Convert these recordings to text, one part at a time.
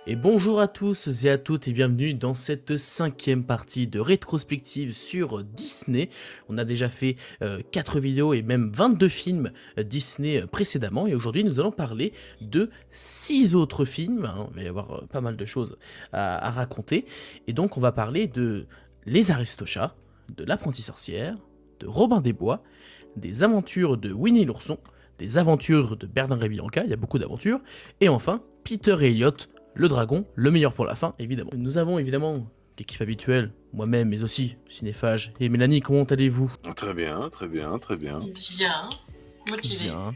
Et bonjour à tous et à toutes et bienvenue dans cette cinquième partie de rétrospective sur Disney. On a déjà fait 4 vidéos et même 22 films Disney précédemment et aujourd'hui nous allons parler de 6 autres films. Il va y avoir pas mal de choses à raconter et donc on va parler de Les Aristochats, de L'Apprenti Sorcière, de Robin des Bois, des aventures de Winnie l'ourson, des aventures de Bernard et Bianca, il y a beaucoup d'aventures, et enfin Peter et Elliot, le dragon, le meilleur pour la fin, évidemment. Nous avons évidemment l'équipe habituelle, moi-même, mais aussi Cinéphage et Mélanie, comment allez-vous? Très bien, très bien, très bien. Bien, motivé. Bien,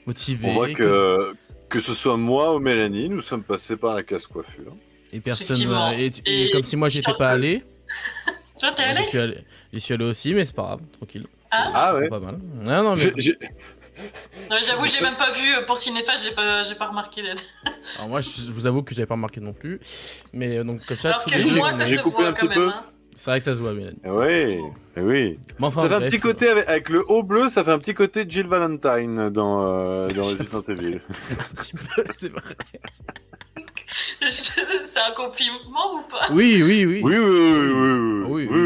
motivé. On voit que ce soit moi ou Mélanie, nous sommes passés par la casse-coiffure. Et personne... Effectivement. Et comme si moi j'étais pas allé. Toi, t'es allé? J'y suis allé aussi, mais c'est pas grave, tranquille. Ah ouais. Pas mal. Non, mais... Non, j'avoue, j'ai même pas vu pour Cinéphage, j'ai pas remarqué l'aide. Alors moi, je vous avoue que j'avais pas remarqué non plus. Mais donc comme ça... Alors tous les que deux, moi, on ça est- j'ai se coupé voit un quand petit même. peu. Hein. C'est vrai que ça se voit, Mélanie. Oui, oui. Mais enfin, Ça fait un bref, petit côté avec le haut bleu, ça fait un petit côté Jill Valentine dans Resident Evil. un petit peu, c'est vrai. C'est un compliment ou pas? Oui. Oui, oui, oui, oui, Oui, oui, oui. oui,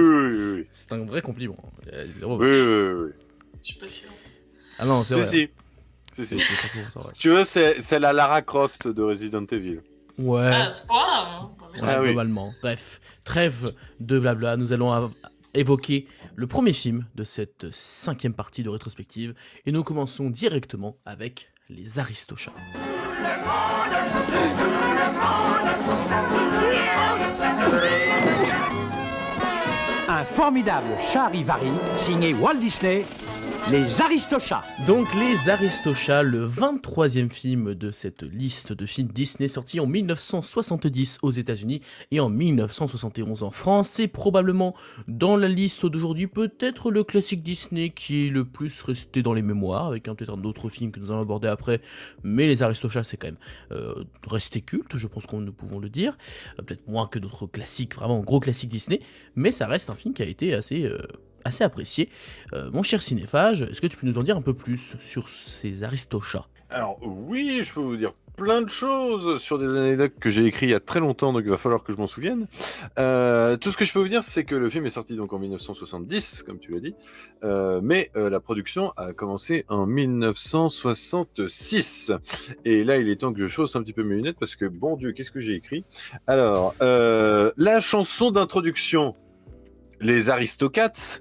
oui, C'est un vrai compliment. Zéro. oui, oui, oui. Je suis pas sûr. Ah non, c'est vrai. Si. C'est pas souvent, c'est vrai. Si tu veux, c'est la Lara Croft de Resident Evil. Ouais, Ah, c'est pas grave. Hein. ouais, Ah oui. globalement. Bref, trêve de blabla. Nous allons évoquer le premier film de cette cinquième partie de rétrospective. Et nous commençons directement avec Les Aristochats. Un formidable charivari signé Walt Disney, Les Aristochats. Donc Les Aristochats, le 23e film de cette liste de films Disney sorti en 1970 aux États-Unis et en 1971 en France. C'est probablement dans la liste d'aujourd'hui peut-être le classique Disney qui est le plus resté dans les mémoires, avec peut-être un autre film que nous allons aborder après, mais Les Aristochats c'est quand même resté culte, je pense qu'on nous pouvons le dire, peut-être moins que d'autres classiques, vraiment gros classiques Disney, mais ça reste un film qui a été assez apprécié. Mon cher Cinéphage, est-ce que tu peux nous en dire un peu plus sur ces Aristochats? Alors oui, je peux vous dire plein de choses sur des anecdotes que j'ai écrites il y a très longtemps, donc il va falloir que je m'en souvienne. Tout ce que je peux vous dire, c'est que le film est sorti donc en 1970, comme tu l'as dit, mais la production a commencé en 1966. Et là, il est temps que je chausse un petit peu mes lunettes, parce que, bon Dieu, qu'est-ce que j'ai écrit? Alors, la chanson d'introduction, Les Aristocats,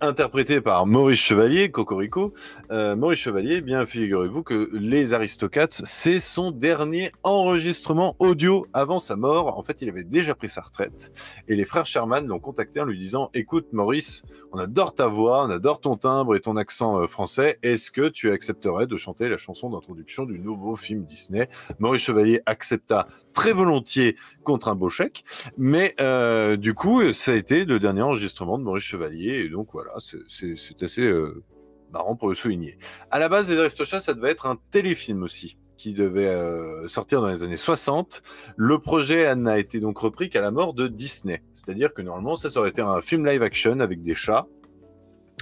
interprété par Maurice Chevalier, Cocorico. Maurice Chevalier, bien figurez-vous que Les Aristocats, c'est son dernier enregistrement audio avant sa mort. En fait, il avait déjà pris sa retraite. Et les frères Sherman l'ont contacté en lui disant « Écoute Maurice, on adore ta voix, on adore ton timbre et ton accent français. Est-ce que tu accepterais de chanter la chanson d'introduction du nouveau film Disney ?» Maurice Chevalier accepta très volontiers contre un beau chèque. Mais du coup, ça a été le dernier enregistrement de Maurice Chevalier. Et donc voilà, c'est assez marrant pour le souligner. À la base, Les Aristochats, ça devait être un téléfilm aussi, qui devait sortir dans les années 60. Le projet n'a été donc repris qu'à la mort de Disney. C'est-à-dire que normalement, ça aurait été un film live-action avec des chats.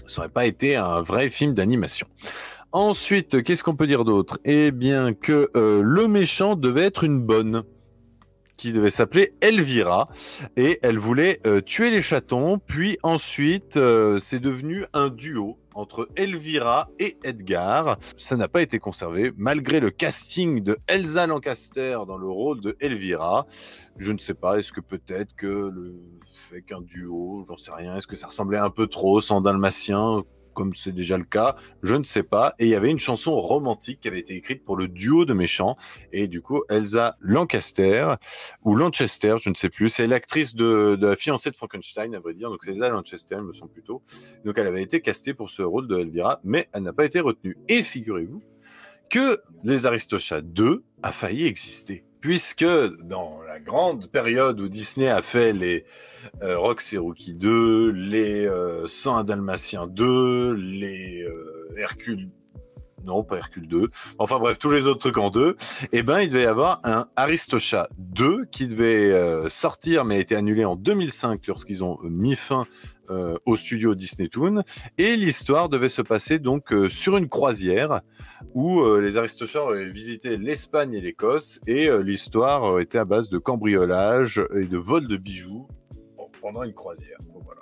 Ça n'aurait pas été un vrai film d'animation. Ensuite, qu'est-ce qu'on peut dire d'autre? Eh bien que le méchant devait être une bonne, qui devait s'appeler Elvira, et elle voulait tuer les chatons, puis ensuite c'est devenu un duo entre Elvira et Edgar. Ça n'a pas été conservé, malgré le casting de Elsa Lancaster dans le rôle de Elvira. Je ne sais pas, est-ce que peut-être que avec un duo, j'en sais rien, est-ce que ça ressemblait un peu trop, sans dalmatien, comme c'est déjà le cas, je ne sais pas. Et il y avait une chanson romantique qui avait été écrite pour le duo de méchants. Et du coup, Elsa Lancaster, ou Lanchester, je ne sais plus, c'est l'actrice de la fiancée de Frankenstein, à vrai dire. Donc c'est Elsa Lanchester, il me semble plutôt. Donc elle avait été castée pour ce rôle de Elvira, mais elle n'a pas été retenue. Et figurez-vous que Les Aristochats 2 a failli exister. Puisque dans la grande période où Disney a fait les Rox et Rookie 2, les 101 Dalmatiens 2, les Hercule... Non, pas Hercule 2. Enfin bref, tous les autres trucs en 2. Eh ben, il devait y avoir un Aristochats 2 qui devait sortir, mais a été annulé en 2005 lorsqu'ils ont mis fin au studio Disney Toon. Et l'histoire devait se passer donc sur une croisière où les Aristochats avaient visité l'Espagne et l'Écosse. Et l'histoire était à base de cambriolage et de vol de bijoux pendant une croisière. Bon, voilà.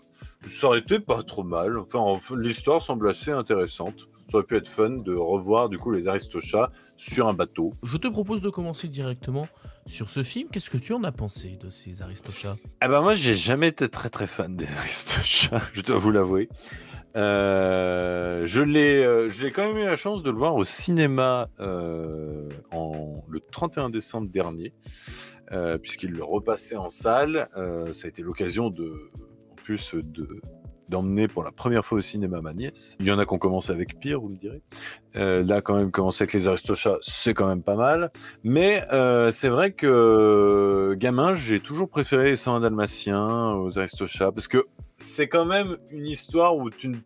Ça aurait été pas trop mal. Enfin, l'histoire semble assez intéressante. Ça aurait pu être fun de revoir du coup les Aristochats sur un bateau. Je te propose de commencer directement sur ce film. Qu'est-ce que tu en as pensé de ces Aristochats? Ah bah moi j'ai jamais été très très fan des Aristochats, je dois vous l'avouer. Je l'ai quand même eu la chance de le voir au cinéma le 31 décembre dernier, puisqu'il le repassait en salle. Ça a été l'occasion en plus d'emmener pour la première fois au cinéma ma nièce. Il y en a qui ont commencé avec pire, vous me direz. Là, quand même, commencer avec les Aristochats, c'est quand même pas mal. Mais c'est vrai que, gamin, j'ai toujours préféré les 101 Dalmatiens aux Aristochats, parce que c'est quand même une histoire où tu ne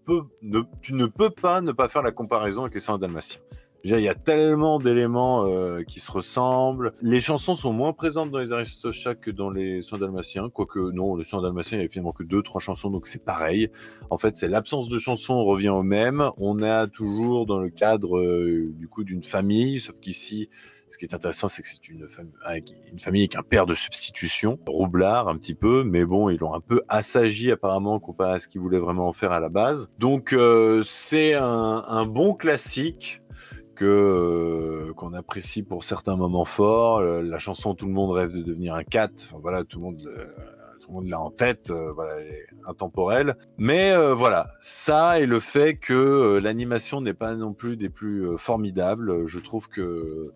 peux pas ne pas faire la comparaison avec les 101 Dalmatiens. Déjà, il y a tellement d'éléments qui se ressemblent. Les chansons sont moins présentes dans les Aristochats que dans les 100 Dalmatiens. Quoique, non, les 100 Dalmatiens, il y avait finalement que 2-3 chansons, donc c'est pareil. En fait, c'est l'absence de chansons, on revient au même. On est toujours dans le cadre, du coup, d'une famille. Sauf qu'ici, ce qui est intéressant, c'est que c'est une famille avec un père de substitution. Roublard, un petit peu. Mais bon, ils l'ont un peu assagi, apparemment, comparé à ce qu'ils voulaient vraiment en faire à la base. Donc, c'est un bon classique qu'on apprécie pour certains moments forts. La chanson Tout le monde rêve de devenir un cat, enfin, voilà, tout le monde l'a en tête, voilà, elle est intemporelle. Mais voilà, ça et le fait que l'animation n'est pas non plus des plus formidables. Je trouve que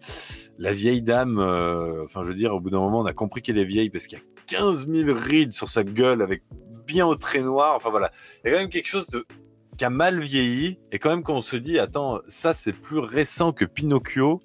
la vieille dame, enfin je veux dire, au bout d'un moment on a compris qu'elle est vieille parce qu'il y a 15 000 rides sur sa gueule avec bien au trait noir. Enfin voilà, il y a quand même quelque chose qui a mal vieilli, et quand même quand on se dit attends, ça c'est plus récent que Pinocchio,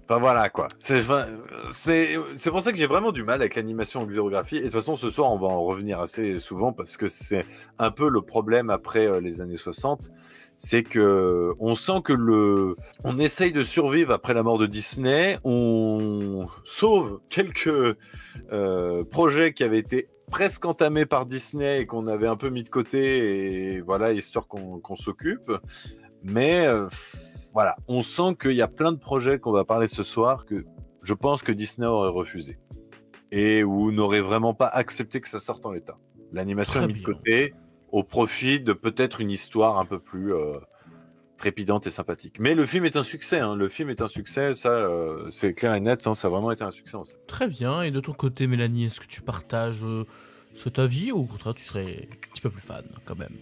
enfin voilà quoi, c'est pour ça que j'ai vraiment du mal avec l'animation en xérographie. Et de toute façon ce soir on va en revenir assez souvent parce que c'est un peu le problème après les années 60, c'est que on sent que on essaye de survivre après la mort de Disney, on sauve quelques projets qui avaient été presque entamé par Disney et qu'on avait un peu mis de côté, et voilà, histoire qu'on s'occupe. Mais voilà, on sent qu'il y a plein de projets qu'on va parler ce soir que je pense que Disney aurait refusé et où n'aurait vraiment pas accepté que ça sorte en l'état. L'animation est mise de côté au profit de peut-être une histoire un peu plus trépidante et sympathique. Mais le film est un succès, hein. Le film est un succès, ça c'est clair et net, hein. Ça a vraiment été un succès en ça. Très bien, et de ton côté Mélanie, est-ce que tu partages cet avis ou au contraire tu serais un petit peu plus fan quand même?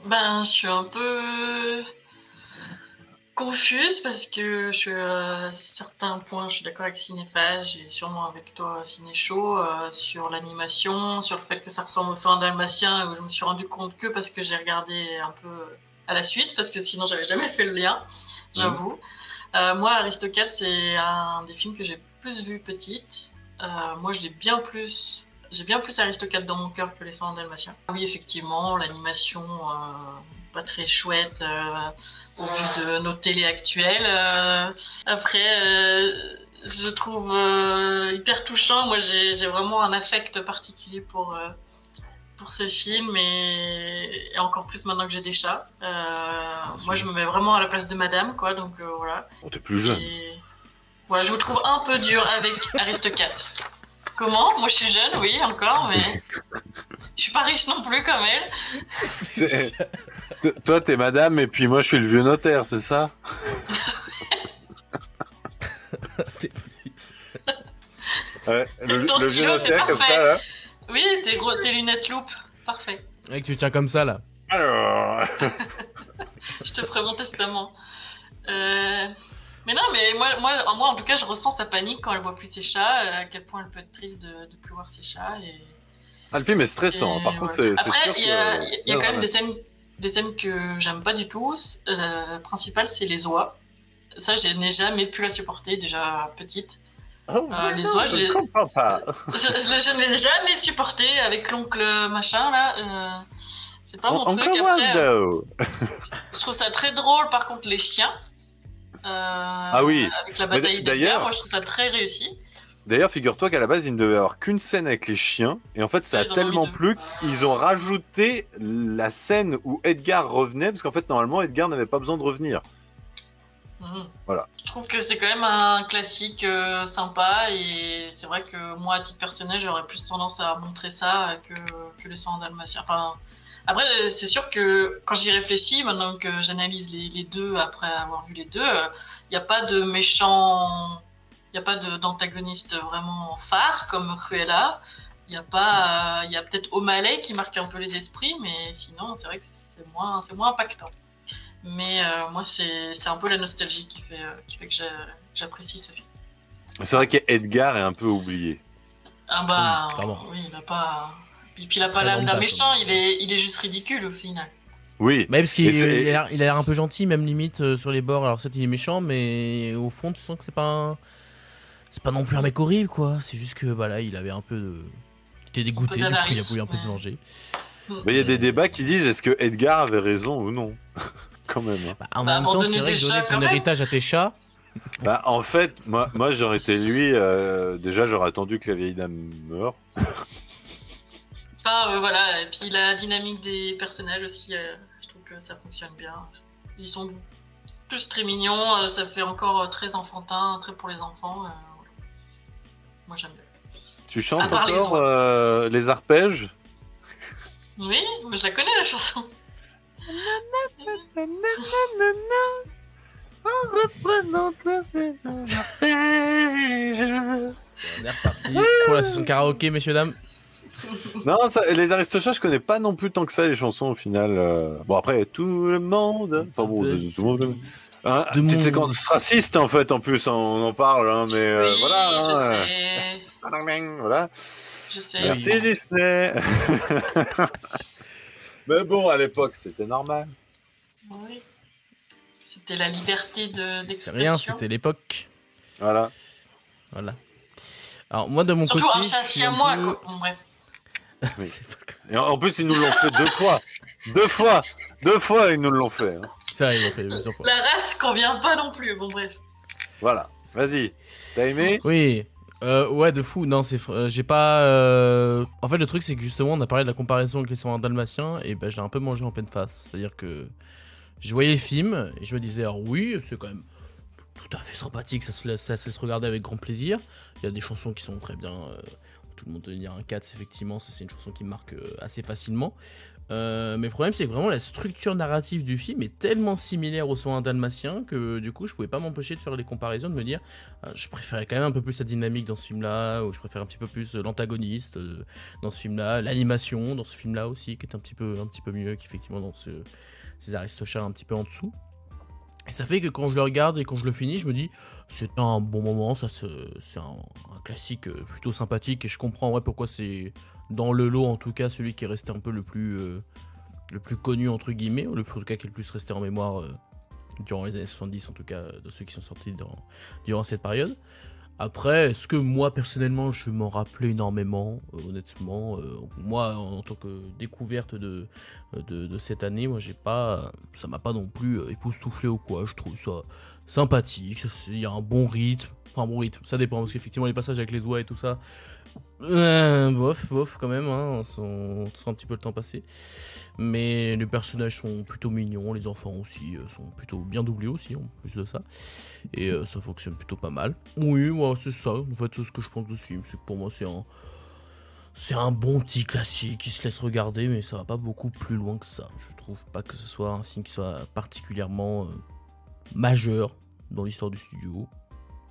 Ben, je suis un peu confuse parce que je suis à certains points, je suis d'accord avec Cinéphage et sûrement avec toi Cinéchaud sur l'animation, sur le fait que ça ressemble au 101 Dalmatiens, où je me suis rendu compte que parce que j'ai regardé un peu à la suite, parce que sinon j'avais jamais fait le lien, j'avoue. Moi, Aristocat, c'est un des films que j'ai plus vu petite. Moi, j'ai bien plus Aristocat dans mon cœur que les 101 Dalmatiens. Oui, effectivement, l'animation pas très chouette au vu de nos télés actuelles. Après, je trouve hyper touchant. Moi, j'ai vraiment un affect particulier pour ce film, et encore plus maintenant que j'ai des chats. Moi, je me mets vraiment à la place de madame, quoi, donc voilà. Oh, t'es plus jeune. Voilà, je vous trouve un peu dur avec Aristocat. Comment? Moi, je suis jeune, oui, encore, mais je suis pas riche non plus comme elle. Toi, t'es madame, et puis moi, je suis le vieux notaire, c'est ça? Ouais, le vieux notaire comme ça, là. Oui, tes lunettes loupe, parfait. Et que tu tiens comme ça, là. Alors... Je te ferai mon testament. Mais non, mais moi, en tout cas, je ressens sa panique quand elle voit plus ses chats, à quel point elle peut être triste de ne plus voir ses chats. Ah, le film est stressant, par contre, c'est sûr que... Après, il y a quand même des scènes que j'aime pas du tout. La principale, c'est les oies. Ça, je n'ai jamais pu la supporter, déjà petite. Oh, les oies, je comprends pas. je ne les ai jamais supportées avec l'oncle machin, là. C'est pas mon truc. Après, je trouve ça très drôle, par contre, les chiens. Ah oui. Avec la bataille des bières, moi je trouve ça très réussi. D'ailleurs, figure-toi qu'à la base, il ne devait y avoir qu'une scène avec les chiens. Et en fait, ça a Ils en ont tellement mis 2. plu qu'ils ont rajouté la scène où Edgar revenait. Parce qu'en fait, normalement, Edgar n'avait pas besoin de revenir. Voilà. Je trouve que c'est quand même un classique sympa et c'est vrai que moi, à titre personnel, j'aurais plus tendance à montrer ça que les 100 dalmatiens. Enfin, après, c'est sûr que quand j'y réfléchis, maintenant que j'analyse les deux après avoir vu les deux, il n'y a pas de méchant, il n'y a pas d'antagoniste vraiment phare comme Cruella. Il y a pas, il y a peut-être O'Malley qui marque un peu les esprits, mais sinon, c'est vrai que c'est moins impactant. Mais moi, c'est un peu la nostalgie qui fait que j'apprécie ce film. C'est vrai qu'Edgar est un peu oublié. Ah bah, clairement. oui, il a pas... Puis il a pas Très l'âme d'un lambda, méchant, comme- il est juste ridicule au final. Oui. Mais parce qu'il Et c'est- il a l'air un peu gentil, même limite sur les bords. Alors, certes, il est méchant, mais au fond, tu sens que c'est pas non plus un mec horrible, quoi. C'est juste que, voilà, il avait un peu de. Il était dégoûté, du coup, il a d'avarice, voulu un peu se ouais. venger. Mais il y a des débats qui disent est-ce que Edgar avait raison ou non. Quand même. Hein. Bah, en Bah, même temps, abandonner c'est vrai des que donner chats, ton quand même. héritage à tes chats. Bah, en fait, moi j'aurais été lui. Déjà, j'aurais attendu que la vieille dame meure. Enfin, voilà, et puis la dynamique des personnages aussi, je trouve que ça fonctionne bien. Ils sont tous très mignons, ça fait encore très enfantin, très pour les enfants. Voilà. Moi j'aime bien. Tu chantes À part les encore les arpèges? Oui, mais je la connais la chanson. On est reparti pour la session karaoké, messieurs, dames. Non, les Aristochats, je connais pas non plus tant que ça les chansons au final. Bon, après, tout le monde. Enfin bon, tout le monde. Hein, De petite mon- séquence raciste en fait, en plus, on en parle, hein, mais Oui, voilà. je hein, sais. voilà. Je sais. Merci Oui. Disney. Mais bon, à l'époque, c'était normal. Oui. C'était la liberté C'est d'expression. rien, c'était l'époque. Voilà. Voilà. Alors, moi, de mon Surtout côté. un chat je suis un siamois, peu- quoi. Bon, bref. Oui. C'est pas- Et en plus, ils nous l'ont fait 2 fois. 2 fois, ils nous l'ont fait. Hein. C'est vrai, ils l'ont fait plusieurs fois. La race convient pas non plus. Bon, bref. Voilà. Vas-y. T'as aimé? Oui, ouais, de fou. Non, j'ai pas. En fait, le truc, c'est que justement, on a parlé de la comparaison avec les 101 Dalmatiens, et ben, j'ai un peu mangé en pleine face. C'est-à-dire que je voyais les films, et je me disais, alors oui, c'est quand même tout à fait sympathique, ça se laisse regarder avec grand plaisir. Il y a des chansons qui sont très bien. Tout le monde te dire un 4, effectivement, ça c'est une chanson qui me marque assez facilement. Mais le problème, c'est que vraiment la structure narrative du film est tellement similaire au 101 Dalmatien que du coup, je pouvais pas m'empêcher de faire les comparaisons, de me dire, je préférais quand même un peu plus la dynamique dans ce film-là, ou je préfère un petit peu plus l'antagoniste dans ce film-là, l'animation dans ce film-là aussi, qui est un petit peu mieux qu'effectivement dans ces Aristochats un petit peu en dessous. Et ça fait que quand je le regarde et quand je le finis, je me dis, c'est un bon moment, c'est un classique plutôt sympathique, et je comprends ouais, pourquoi c'est dans le lot en tout cas celui qui est resté un peu le plus connu entre guillemets, ou en tout cas qui est le plus resté en mémoire durant les années 70 en tout cas, de ceux qui sont sortis durant cette période. Après, est-ce que moi personnellement je m'en rappelais énormément, honnêtement, moi en tant que découverte de cette année, moi ça m'a pas non plus époustouflé ou quoi, je trouve ça sympathique, il y a un bon rythme, ça dépend parce qu'effectivement les passages avec les oies et tout ça, bof quand même, hein, on sent un petit peu le temps passer. Mais les personnages sont plutôt mignons, les enfants aussi sont plutôt bien doublés aussi en plus de ça. Et ça fonctionne plutôt pas mal. Oui, moi c'est ça, en fait ce que je pense de ce film, c'est que pour moi c'est un bon petit classique qui se laisse regarder, mais ça va pas beaucoup plus loin que ça. Je trouve pas que ce soit un film qui soit particulièrement majeur dans l'histoire du studio.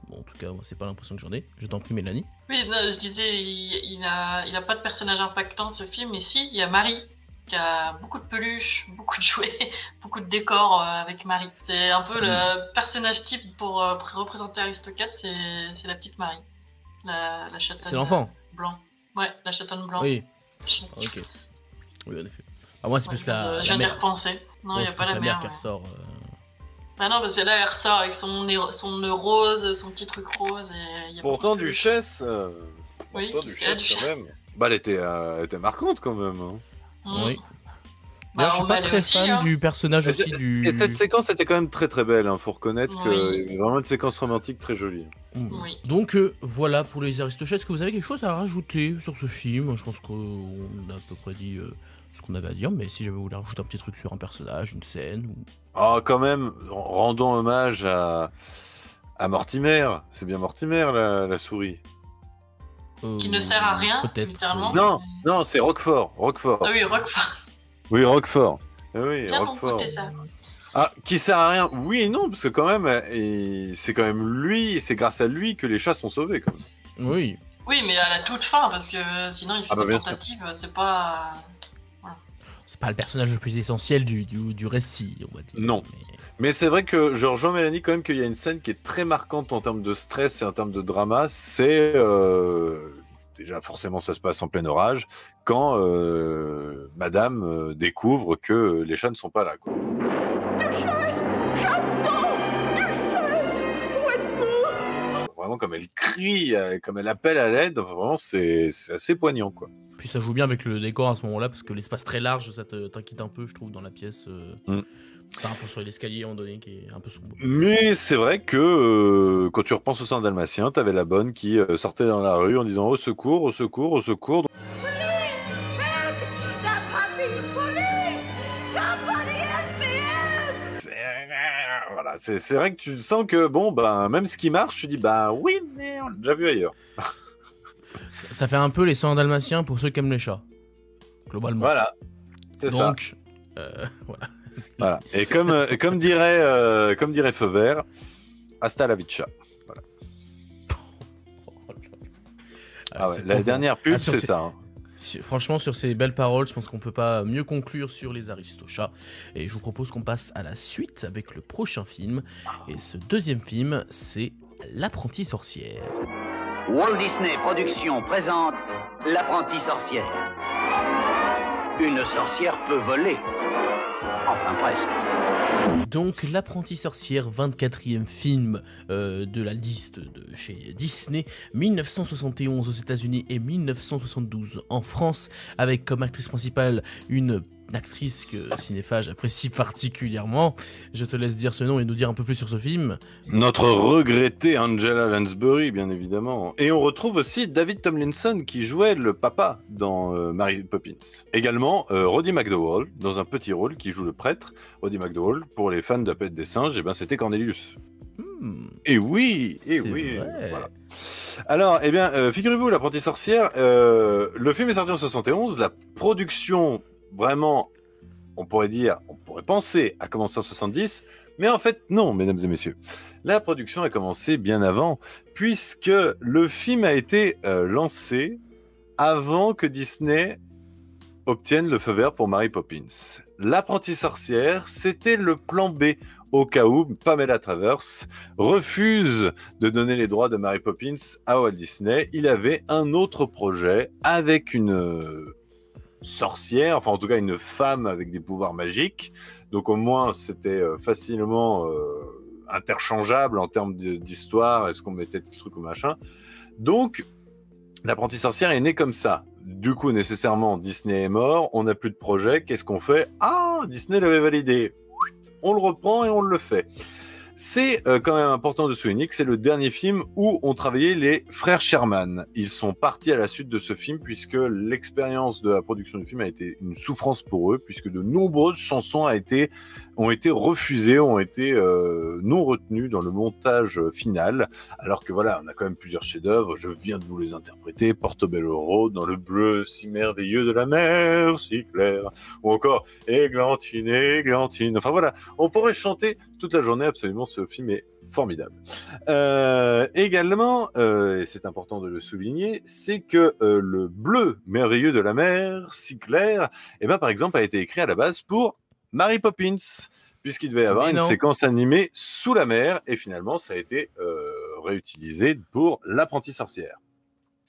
Bon, en tout cas, moi, c'est pas l'impression que j'en ai. Je t'en prie, Mélanie. Oui, non, je disais, il a pas de personnage impactant ce film, mais si, il y a Marie, qui a beaucoup de peluches, beaucoup de jouets, beaucoup de décors avec Marie. C'est un peu le personnage type pour représenter Aristocat, c'est la petite Marie. La chatonne. C'est l'enfant. Blanc. Ouais, la chatonne blanc. Oui. Ok. Oui, en effet. Ah, moi, c'est plus la Je viens d'y mère. repenser. Non, il Bon, n'y a c'est pas plus la mère mère. qui Ouais. ressort. Bah non, parce que là, elle ressort avec son nœud rose, son petit truc rose. Et il y a Pourtant, beaucoup de- Duchesse. Oui, Pourtant, qu'est-ce qu'elle a, Duchesse, quand même. Bah, elle était marquante quand même. Hein. Mm. Oui. D'ailleurs, je suis pas O'Malley très aussi, fan hein. du personnage aussi du... Et cette séquence était quand même très très belle, hein. Faut reconnaître Oui. qu'il y avait vraiment une séquence romantique très jolie. Oui. Donc voilà pour les Aristochats. Est-ce que vous avez quelque chose à rajouter sur ce film? Je pense qu'on a à peu près dit ce qu'on avait à dire, mais si j'avais voulu rajouter un petit truc sur un personnage, une scène... Ou... Ah, quand même, rendons hommage à Mortimer. C'est bien Mortimer, la souris. Qui ne sert à rien, peut-être, littéralement. Non, non, c'est Roquefort. Ah oui, Roquefort. Oui, Roquefort. Oui, Tiens, donc, Roquefort. écoutez ça. Ah, qui sert à rien? Oui et non, parce que quand même, c'est quand même lui, c'est grâce à lui que les chats sont sauvés, quand même. Oui. Oui, mais à la toute fin, parce que sinon il fait des bien sûr. tentatives, c'est pas... C'est pas le personnage le plus essentiel du récit, on va dire. Non. Mais c'est vrai que je rejoins Mélanie quand même qu'il y a une scène qui est très marquante en termes de stress et en termes de drama. C'est déjà forcément ça se passe en plein orage quand Madame découvre que les chats ne sont pas là, quoi. Vraiment comme elle crie, comme elle appelle à l'aide. Vraiment c'est assez poignant, quoi. Puis ça joue bien avec le décor à ce moment-là, parce que l'espace très large, ça t'inquiète un peu, je trouve, dans la pièce. C'est un peu sur l'escalier, à un moment donné, qui est un peu sombre. Mais c'est vrai que quand tu repenses au sang dalmatien, t'avais la bonne qui sortait dans la rue en disant au secours, au secours, au secours. Voilà, c'est vrai que tu sens que bon, ben même ce qui marche, tu dis bah oui, mais on l'a déjà vu ailleurs. Ça fait un peu les 100 dalmatiens pour ceux qui aiment les chats, globalement. Voilà, c'est ça. Donc, voilà. Voilà. Et comme dirait Feu Vert, hasta la vista. Voilà. Ah ouais, la dernière pub, c'est ça. Hein. Franchement, sur ces belles paroles, je pense qu'on peut pas mieux conclure sur les Aristochats. Et je vous propose qu'on passe à la suite avec le prochain film. Et ce deuxième film, c'est L'Apprentie sorcière. Walt Disney Productions présente L'Apprentie sorcière. Une sorcière peut voler. Enfin, presque. Donc, L'Apprentie sorcière, 24e film de la liste de chez Disney, 1971 aux États-Unis et 1972 en France, avec comme actrice principale une actrice que Cinéphage apprécie particulièrement. Je te laisse dire ce nom et nous dire un peu plus sur ce film. Notre regrettée Angela Lansbury, bien évidemment. Et on retrouve aussi David Tomlinson qui jouait le papa dans Mary Poppins. Également Roddy McDowall dans un petit rôle qui joue le prêtre. Roddy McDowall, pour les fans de La Planète des Singes, eh ben, c'était Cornelius. Et oui, vrai. Voilà. Alors, eh bien, figurez-vous, L'Apprentie sorcière, le film est sorti en 71, la production, vraiment, on pourrait penser à commencer en 70, mais en fait, non, mesdames et messieurs. La production a commencé bien avant, puisque le film a été lancé avant que Disney obtienne le feu vert pour Mary Poppins. L'Apprentie sorcière, c'était le plan B, au cas où Pamela Travers refuse de donner les droits de Mary Poppins à Walt Disney. Il avait un autre projet avec une sorcière, enfin en tout cas une femme avec des pouvoirs magiques. Donc au moins c'était facilement interchangeable en termes d'histoire, est-ce qu'on mettait le truc ou machin. Donc L'Apprentie sorcière est né comme ça. Du coup, nécessairement, Disney est mort, on n'a plus de projet, qu'est-ce qu'on fait? Ah, Disney l'avait validé. On le reprend et on le fait. C'est quand même important de souligner que c'est le dernier film où ont travaillé les frères Sherman. Ils sont partis à la suite de ce film puisque l'expérience de la production du film a été une souffrance pour eux, puisque de nombreuses chansons ont été refusées, ont été non retenues dans le montage final. Alors que voilà, on a quand même plusieurs chefs-d'œuvre. Je viens de vous les interpréter. Portobello Road, dans le bleu si merveilleux de la mer, si clair. Ou encore Églantine, Églantine. Enfin voilà, on pourrait chanter toute la journée absolument. Ce film est formidable. Également, et c'est important de le souligner, c'est que le bleu merveilleux de la mer, si clair, eh ben, par exemple, a été écrit à la base pour Mary Poppins, puisqu'il devait y avoir une séquence animée sous la mer, et finalement, ça a été réutilisé pour L'Apprentie sorcière.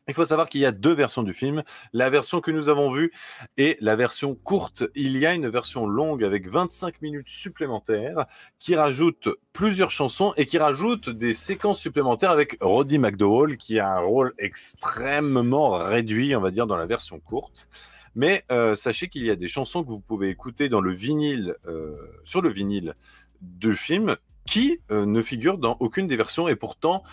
Il faut savoir qu'il y a deux versions du film. La version que nous avons vue et la version courte. Il y a une version longue avec 25 minutes supplémentaires qui rajoute plusieurs chansons et qui rajoute des séquences supplémentaires avec Roddy McDowall qui a un rôle extrêmement réduit, on va dire, dans la version courte. Mais sachez qu'il y a des chansons que vous pouvez écouter dans le vinyle, sur le vinyle de film qui ne figurent dans aucune des versions et pourtant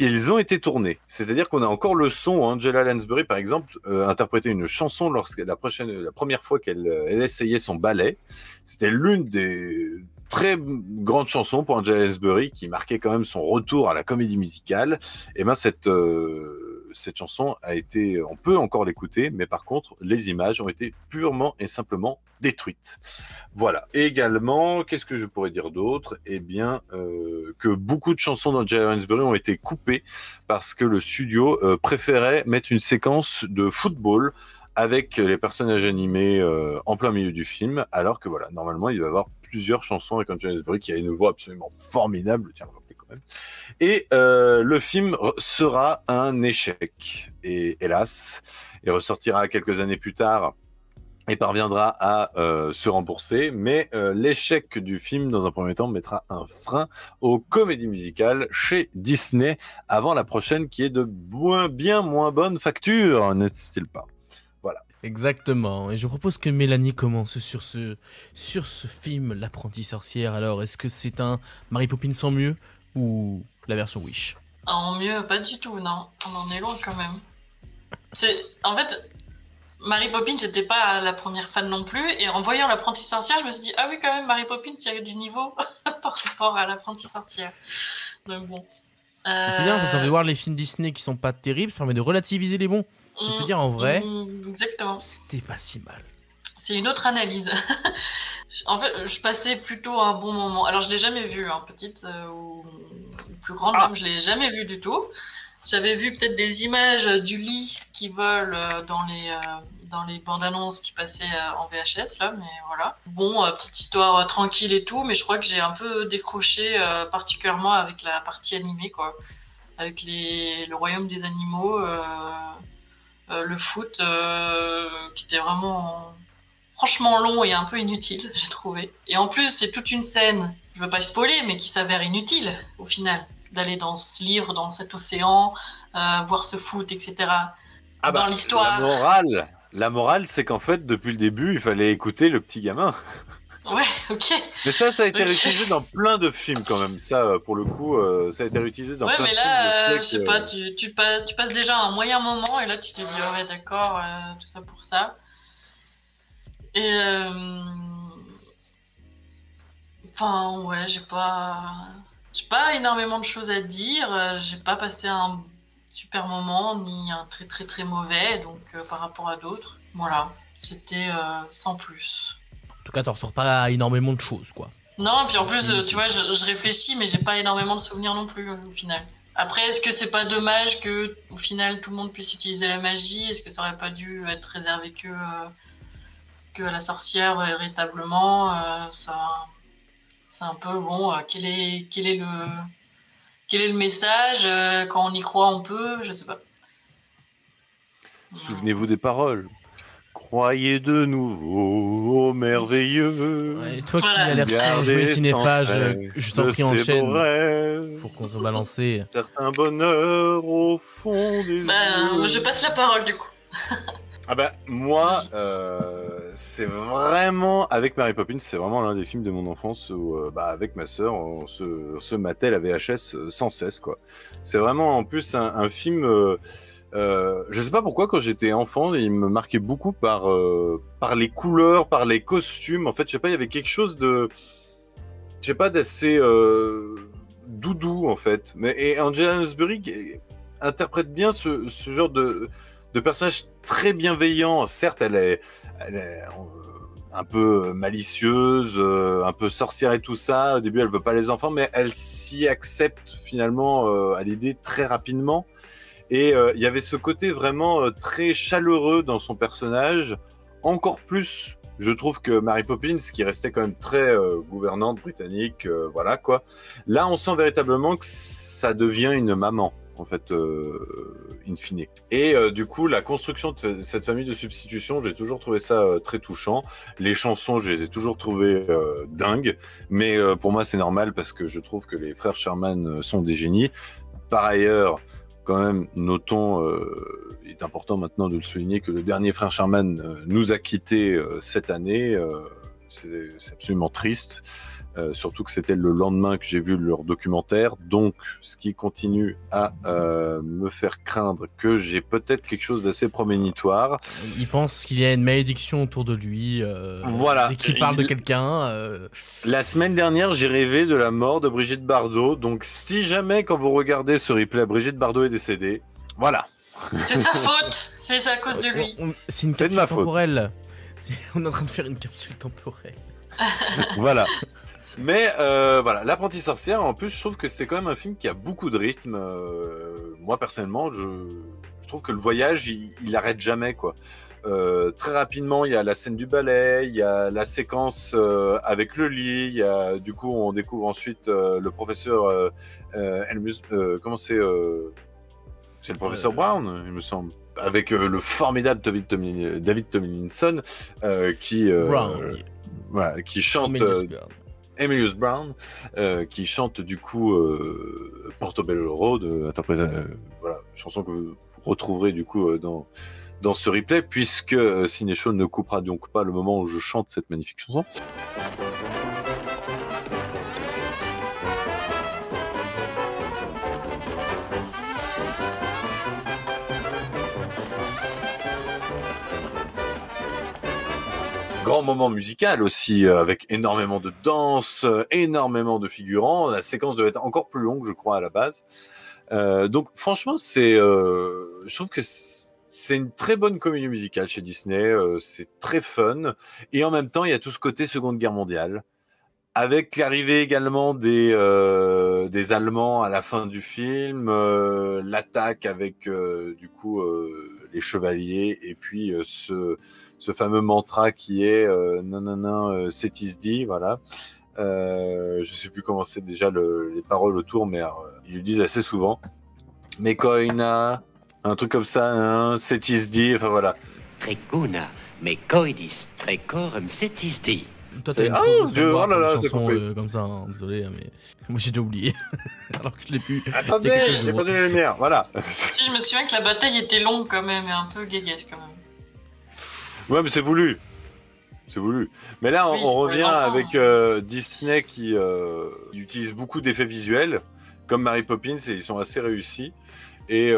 ils ont été tournés. C'est-à-dire qu'on a encore le son. Angela Lansbury, par exemple, interprétait une chanson la première fois qu'elle essayait son ballet. C'était l'une des très grandes chansons pour Angela Lansbury qui marquait quand même son retour à la comédie musicale. Et ben cette chanson a été, on peut encore l'écouter, mais par contre, les images ont été purement et simplement détruites. Voilà. Et également, qu'est-ce que je pourrais dire d'autre? Eh bien, que beaucoup de chansons d'Angela Lansbury ont été coupées parce que le studio préférait mettre une séquence de football avec les personnages animés en plein milieu du film, alors que voilà, normalement, il va y avoir plusieurs chansons avec Angela Lansbury qui a une voix absolument formidable, tiens, quand même. Et le film sera un échec. Et hélas, il ressortira quelques années plus tard et parviendra à se rembourser. Mais l'échec du film, dans un premier temps, mettra un frein aux comédies musicales chez Disney avant la prochaine qui est de bien moins bonne facture, n'est-ce-t-il pas? Voilà. Exactement. Et je propose que Mélanie commence sur ce film, L'Apprentie Sorcière. Alors, est-ce que c'est un Mary Poppins en mieux ou la version Wish? En mieux, pas du tout, non. On en est loin quand même. En fait, Mary Poppins, j'étais pas la première fan non plus. Et en voyant L'Apprentie Sorcière, je me suis dit, ah oui, quand même, Mary Poppins, il y a du niveau par rapport à L'Apprentie Sorcière. Donc bon. C'est bien parce qu'on veut voir les films Disney qui sont pas terribles, ça permet de relativiser les bons. Et de se dire en vrai, exactement. C'était pas si mal. C'est une autre analyse. En fait, je passais plutôt un bon moment. Alors, je l'ai jamais vu, petite ou plus grande, donc je l'ai jamais vu du tout. J'avais vu peut-être des images du lit qui volent dans les bandes annonces qui passaient en VHS là, mais voilà. Bon, petite histoire tranquille et tout, mais je crois que j'ai un peu décroché particulièrement avec la partie animée, quoi, avec le royaume des animaux. Le foot qui était vraiment franchement long et un peu inutile, j'ai trouvé. Et en plus, c'est toute une scène, je veux pas spoiler, mais qui s'avère inutile au final, d'aller dans ce livre, dans cet océan, voir ce foot, etc. Dans l'histoire. La morale, c'est qu'en fait, depuis le début, il fallait écouter le petit gamin. Ouais, ok. Mais ça a été réutilisé dans plein de films quand même. Ça, pour le coup, ça a été réutilisé dans plein de films. Ouais, mais là, je sais pas, tu passes déjà un moyen moment et là, tu te dis, ouais, d'accord, tout ça pour ça. Et enfin, ouais, j'ai pas énormément de choses à dire. J'ai pas passé un super moment ni un très très très mauvais, donc par rapport à d'autres. Voilà, c'était sans plus. En tout cas, t'en ressors pas énormément de choses, quoi. Non, puis en plus, tu vois, je réfléchis, mais j'ai pas énormément de souvenirs non plus, au final. Après, est-ce que c'est pas dommage que, au final, tout le monde puisse utiliser la magie? Est-ce que ça aurait pas dû être réservé que à la sorcière, véritablement? C'est un peu, bon, quel est le message? Quand on y croit, on peut, je sais pas. Souvenez-vous des paroles. Croyez de nouveau au merveilleux. Ouais, toi qui as l'air très joué cinéphage, je t'en prie enchaîne. Faut qu'on se balance. Certain bonheur au fond des yeux. Je passe la parole du coup. Moi, c'est vraiment, avec Mary Poppins, c'est vraiment l'un des films de mon enfance où, avec ma sœur, on se matait la VHS sans cesse, quoi. C'est vraiment, en plus, un film... je sais pas pourquoi, quand j'étais enfant, il me marquait beaucoup par les couleurs, par les costumes. En fait, je sais pas, il y avait quelque chose d'assez doudou, en fait. Et Angela Lansbury interprète bien ce genre de personnage très bienveillant. Certes, elle est un peu malicieuse, un peu sorcière et tout ça. Au début, elle veut pas les enfants, mais elle s'y accepte finalement à l'idée très rapidement. Et il y avait ce côté vraiment très chaleureux dans son personnage, encore plus, je trouve, que Mary Poppins, qui restait quand même très gouvernante britannique, voilà quoi. Là, on sent véritablement que ça devient une maman, en fait, in fine. Et du coup, la construction de cette famille de substitution, j'ai toujours trouvé ça très touchant. Les chansons, je les ai toujours trouvées dingues, mais pour moi, c'est normal parce que je trouve que les frères Sherman sont des génies. Par ailleurs, quand même, notons, il est important maintenant de le souligner, que le dernier frère Sherman nous a quittés cette année. C'est absolument triste. Surtout que c'était le lendemain que j'ai vu leur documentaire, donc ce qui continue à me faire craindre que j'ai peut-être quelque chose d'assez proménitoire. Il pense qu'il y a une malédiction autour de lui, voilà. Dès qu'il parle de quelqu'un. La semaine dernière, j'ai rêvé de la mort de Brigitte Bardot, donc si jamais quand vous regardez ce replay, Brigitte Bardot est décédée, voilà. C'est sa faute, c'est à cause de lui. C'est une capsule temporelle. On est en train de faire une capsule temporelle. Voilà. Mais voilà, L'Apprenti sorcière, en plus, je trouve que c'est quand même un film qui a beaucoup de rythme. Moi, personnellement, je trouve que le voyage, il arrête jamais, quoi. Très rapidement, il y a la scène du ballet, il y a la séquence avec le lit, il y a, du coup, on découvre ensuite le professeur Helmus, comment c'est le professeur Brown, il me semble, avec le formidable David Tomlinson qui voilà, qui chante Emilius Brown, qui chante du coup Portobello Road, voilà, chanson que vous retrouverez du coup dans ce replay, puisque Cinéchaud ne coupera donc pas le moment où je chante cette magnifique chanson. Grand moment musical aussi, avec énormément de danse, énormément de figurants. La séquence devait être encore plus longue, je crois, à la base. Donc, franchement, je trouve que c'est une très bonne comédie musicale chez Disney. C'est très fun. Et en même temps, il y a tout ce côté Seconde Guerre mondiale. Avec l'arrivée également des Allemands à la fin du film, l'attaque avec, du coup, les chevaliers, et puis ce fameux mantra qui est c'est is dit, voilà. Je sais plus comment c'est déjà les paroles autour, mais ils le disent assez souvent. Mekoina, un truc comme ça, c'est is dit, enfin voilà. Trecuna, mekoidis, trecorum setis di. Toi, t'as une chanson comme ça, hein, désolé, mais moi j'ai déjà oublié. Alors que je l'ai plus. Attendez, j'ai perdu la lumière, voilà. Si, je me souviens que la bataille était longue quand même, et un peu guéguesque quand même. Ouais, mais c'est voulu. C'est voulu. Mais là, Oui, on revient enfants, avec Disney qui utilise beaucoup d'effets visuels, comme Mary Poppins, et ils sont assez réussis. Et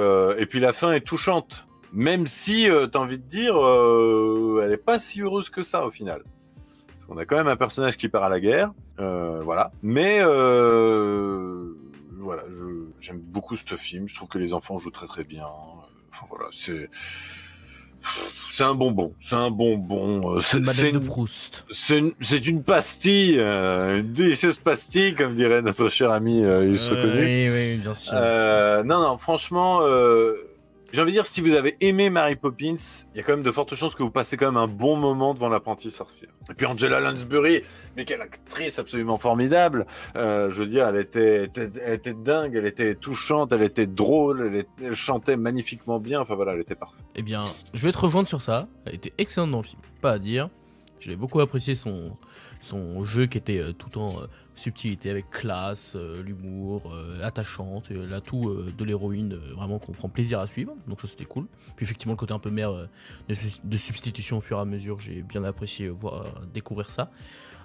puis la fin est touchante. Même si, t'as envie de dire, elle est pas si heureuse que ça au final. Parce qu'on a quand même un personnage qui part à la guerre. Voilà. Mais voilà, j'aime beaucoup ce film. Je trouve que les enfants jouent très très bien. Enfin voilà, c'est un bonbon, c'est un bonbon. C'est Madeleine de Proust. C'est une pastille, une délicieuse pastille, comme dirait notre cher ami Illustre Connu. Oui, bien sûr. Non, franchement, j'ai envie de dire, si vous avez aimé Mary Poppins, il y a quand même de fortes chances que vous passez quand même un bon moment devant L'Apprenti sorcière. Et puis Angela Lansbury, mais quelle actrice absolument formidable. Je veux dire, elle était dingue, elle était touchante, elle était drôle, elle chantait magnifiquement bien. Enfin voilà, elle était parfaite. Eh bien, je vais te rejoindre sur ça. Elle était excellente dans le film, pas à dire. J'ai beaucoup apprécié son jeu qui était tout en subtilité, avec classe, l'humour, attachante, l'atout de l'héroïne, vraiment qu'on prend plaisir à suivre, donc ça c'était cool. Puis effectivement le côté un peu mère de substitution au fur et à mesure, j'ai bien apprécié découvrir ça.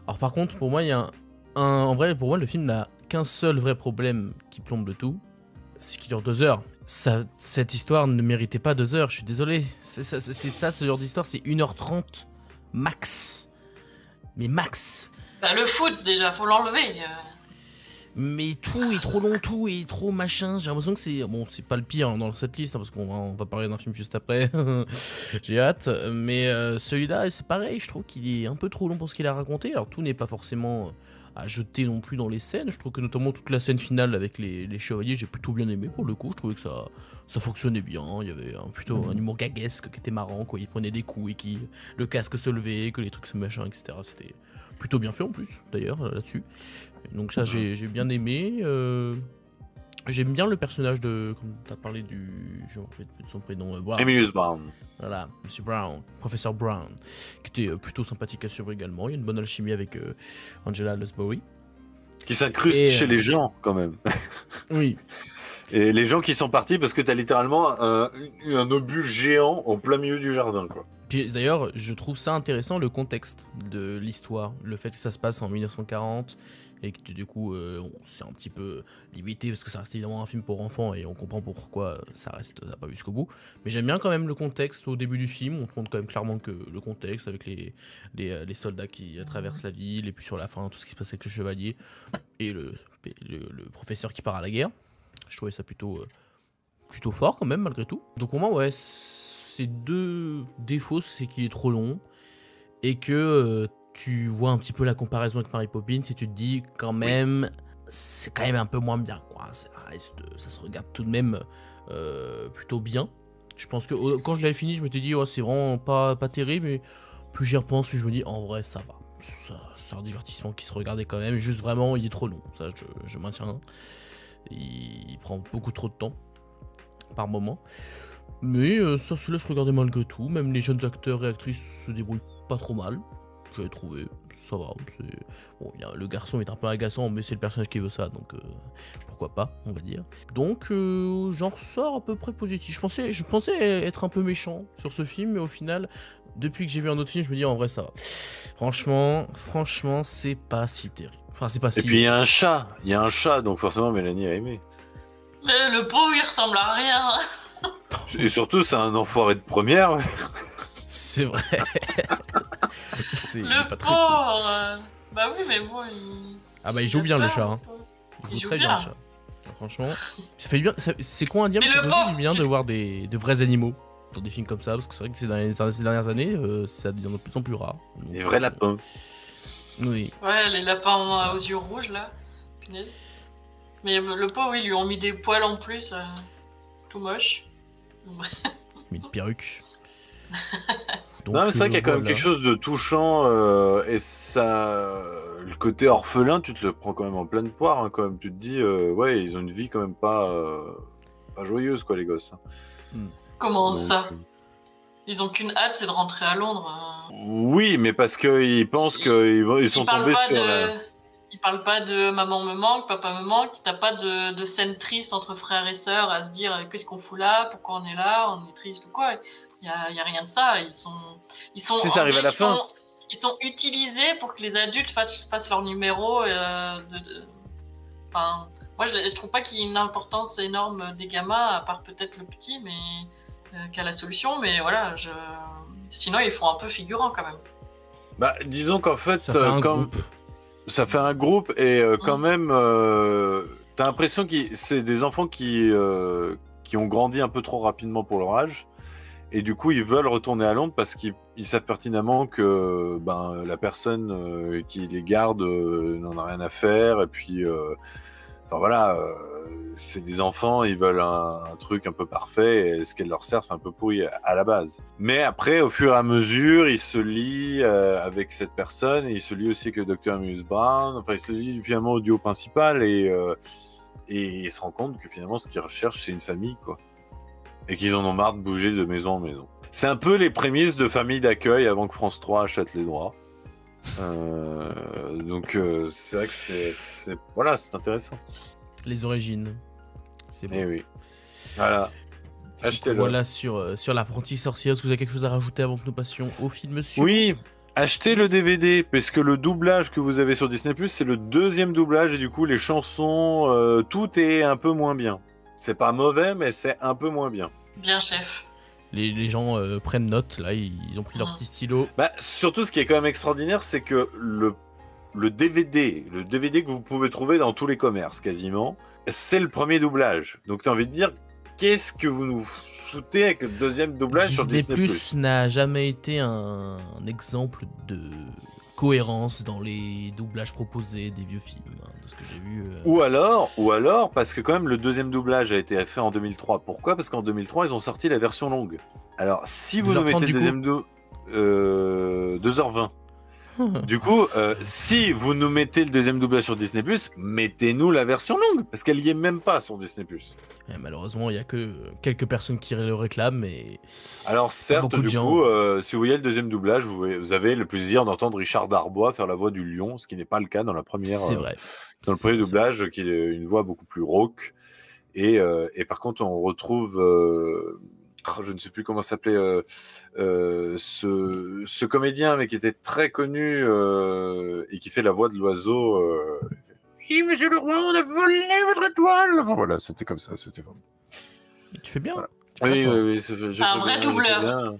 Alors par contre, pour moi, il y a en vrai, pour moi le film n'a qu'un seul vrai problème qui plombe le tout, c'est qu'il dure 2 heures. Cette histoire ne méritait pas 2 heures, je suis désolé. C'est ça, ce genre d'histoire, c'est 1h30 max. Mais max. Bah, le foot, déjà, faut l'enlever. Mais tout est trop long, tout est trop machin. J'ai l'impression que c'est... Bon, c'est pas le pire dans cette liste, hein, parce qu'on va parler d'un film juste après. J'ai hâte. Mais celui-là, c'est pareil, je trouve qu'il est un peu trop long pour ce qu'il a raconté. Alors, tout n'est pas forcément à jeter non plus dans les scènes. Je trouve que notamment toute la scène finale avec les chevaliers, j'ai plutôt bien aimé pour le coup. Je trouvais que ça fonctionnait bien. Il y avait plutôt un humour gaguesque qui était marrant, quoi. Il prenait des coups et le casque se levait, que les trucs se machin, etc. C'était plutôt bien fait en plus, d'ailleurs, là-dessus. Donc ça, j'ai bien aimé. J'aime bien le personnage de... Comme tu as parlé je me rappelle de son prénom. Emilius Brown. Voilà, Monsieur Brown, Professeur Brown, qui était plutôt sympathique à suivre également. Il y a une bonne alchimie avec Angela Lansbury. Qui s'incruste chez les gens, quand même. Oui. Et les gens qui sont partis parce que t'as littéralement un obus géant en plein milieu du jardin, quoi. Puis d'ailleurs, je trouve ça intéressant le contexte de l'histoire, le fait que ça se passe en 1940 et que du coup c'est un petit peu limité parce que ça reste évidemment un film pour enfants et on comprend pourquoi ça n'a pas vu jusqu'au bout. Mais j'aime bien quand même le contexte au début du film, on te montre quand même clairement que le contexte avec les soldats qui traversent la ville et puis sur la fin tout ce qui se passe avec le chevalier et le professeur qui part à la guerre. Je trouvais ça plutôt fort quand même malgré tout. Donc pour moi ouais, ces deux défauts, c'est qu'il est trop long et que tu vois un petit peu la comparaison avec Mary Poppins et tu te dis quand même c'est quand même un peu moins bien quoi. Ça se regarde tout de même plutôt bien. Je pense que quand je l'avais fini je me suis dit c'est vraiment pas terrible, mais plus j'y repense plus je me dis en vrai ça va. C'est un divertissement qui se regardait quand même, juste vraiment il est trop long, ça je maintiens. Il prend beaucoup trop de temps par moment. Mais ça se laisse regarder malgré tout, même les jeunes acteurs et actrices se débrouillent pas trop mal, j'avais trouvé, ça va, bon, le garçon est un peu agaçant, mais c'est le personnage qui veut ça, donc pourquoi pas, on va dire. Donc j'en ressors à peu près positif, je pensais être un peu méchant sur ce film, mais au final, depuis que j'ai vu un autre film, je me dis en vrai ça va. Franchement, c'est pas si terrible. Enfin, c'est pas si... Et puis il y a un chat, donc forcément Mélanie a aimé. Mais le pauvre, il ressemble à rien. Et surtout, c'est un enfoiré de première. C'est vrai. Le pas très pauvre. Bah oui, mais bon, il... Ah bah il joue bien le chat. Hein. Il joue très bien le chat. Franchement, ça fait du bien. C'est con à dire, mais ça fait du bien de voir de vrais animaux dans des films comme ça, parce que c'est vrai que ces dernières années, ça devient de plus en plus rare. Des vrais lapins. Oui. Ouais, les lapins aux yeux rouges là. Punaise. Mais le pauvre, ils lui ont mis des poils en plus, tout moche. Mais une perruque. Donc, non, mais c'est vrai qu'il y a quand même quelque chose de touchant et ça, le côté orphelin, tu te le prends quand même en pleine poire. Hein, quand même, tu te dis, ouais, ils ont une vie quand même pas joyeuse, quoi, les gosses. Hein. Comment donc, ça ils ont qu'une hâte, c'est de rentrer à Londres. Oui, mais parce qu'ils pensent qu'ils sont tombés sur. Ils parlent pas de maman me manque, papa me manque. T'as pas de scène triste entre frères et sœurs à se dire qu'est-ce qu'on fout là, pourquoi on est là, on est triste ou quoi. Y a rien de ça. Ils sont. Si ça arrive à la fin. Ils sont utilisés pour que les adultes fassent leur numéro. Enfin, moi je trouve pas qu'il y ait une importance énorme des gamins, à part peut-être le petit, mais qu'à la solution. Mais voilà, sinon ils font un peu figurant quand même. Bah, disons qu'en fait, ça fait un groupe. Ça fait un groupe et quand même, t'as l'impression que c'est des enfants qui ont grandi un peu trop rapidement pour leur âge et du coup ils veulent retourner à Londres parce qu'ils savent pertinemment que la personne qui les garde n'en a rien à faire et puis enfin voilà, c'est des enfants, ils veulent un truc un peu parfait et ce qu'elle leur sert c'est un peu pourri à la base. Mais après au fur et à mesure ils se lient avec cette personne et ils se lient aussi avec le Dr Amuse Brown, enfin ils se lient finalement au duo principal et ils se rendent compte que finalement ce qu'ils recherchent c'est une famille quoi. Et qu'ils en ont marre de bouger de maison en maison. C'est un peu les prémices de famille d'accueil avant que France 3 achète les droits. Donc c'est vrai que c'est voilà, c'est intéressant. Les origines. C'est bon. Eh oui. Voilà. Achetez-le. Voilà sur l'apprenti sorcier. Est-ce que vous avez quelque chose à rajouter avant que nous passions au film suivant ? Oui. Achetez le DVD parce que le doublage que vous avez sur Disney+, c'est le deuxième doublage et du coup les chansons, tout est un peu moins bien. C'est pas mauvais, mais c'est un peu moins bien. Bien, chef. Les gens prennent note, là, ils ont pris leur petit stylo. Bah, surtout, ce qui est quand même extraordinaire, c'est que le DVD que vous pouvez trouver dans tous les commerces, quasiment, c'est le premier doublage. Donc, t'as envie de dire, qu'est-ce que vous nous foutez avec le deuxième doublage sur Disney+. Disney+ n'a jamais été un exemple de cohérence dans les doublages proposés des vieux films, hein, de ce que j'ai vu. Ou alors, parce que quand même le deuxième doublage a été fait en 2003. Pourquoi ? Parce qu'en 2003, ils ont sorti la version longue. Alors, si vous nous mettez le deuxième 2h20. Du coup, si vous nous mettez le deuxième doublage sur Disney+, mettez-nous la version longue, parce qu'elle y est même pas sur Disney+. Et malheureusement, il y a que quelques personnes qui le réclament, mais... Alors certes, du coup, si vous voyez le deuxième doublage, vous avez le plaisir d'entendre Richard Darbois faire la voix du lion, ce qui n'est pas le cas dans la première. C'est vrai. Dans le premier doublage, qui est une voix beaucoup plus rauque Et par contre, on retrouve, je ne sais plus comment s'appelait ce comédien, mais qui était très connu et qui fait la voix de l'oiseau. Oui, monsieur le roi, on a volé votre étoile. Enfin, voilà, c'était comme ça, c'était vraiment. Tu fais bien. Voilà. Oui, Un vrai doubleur.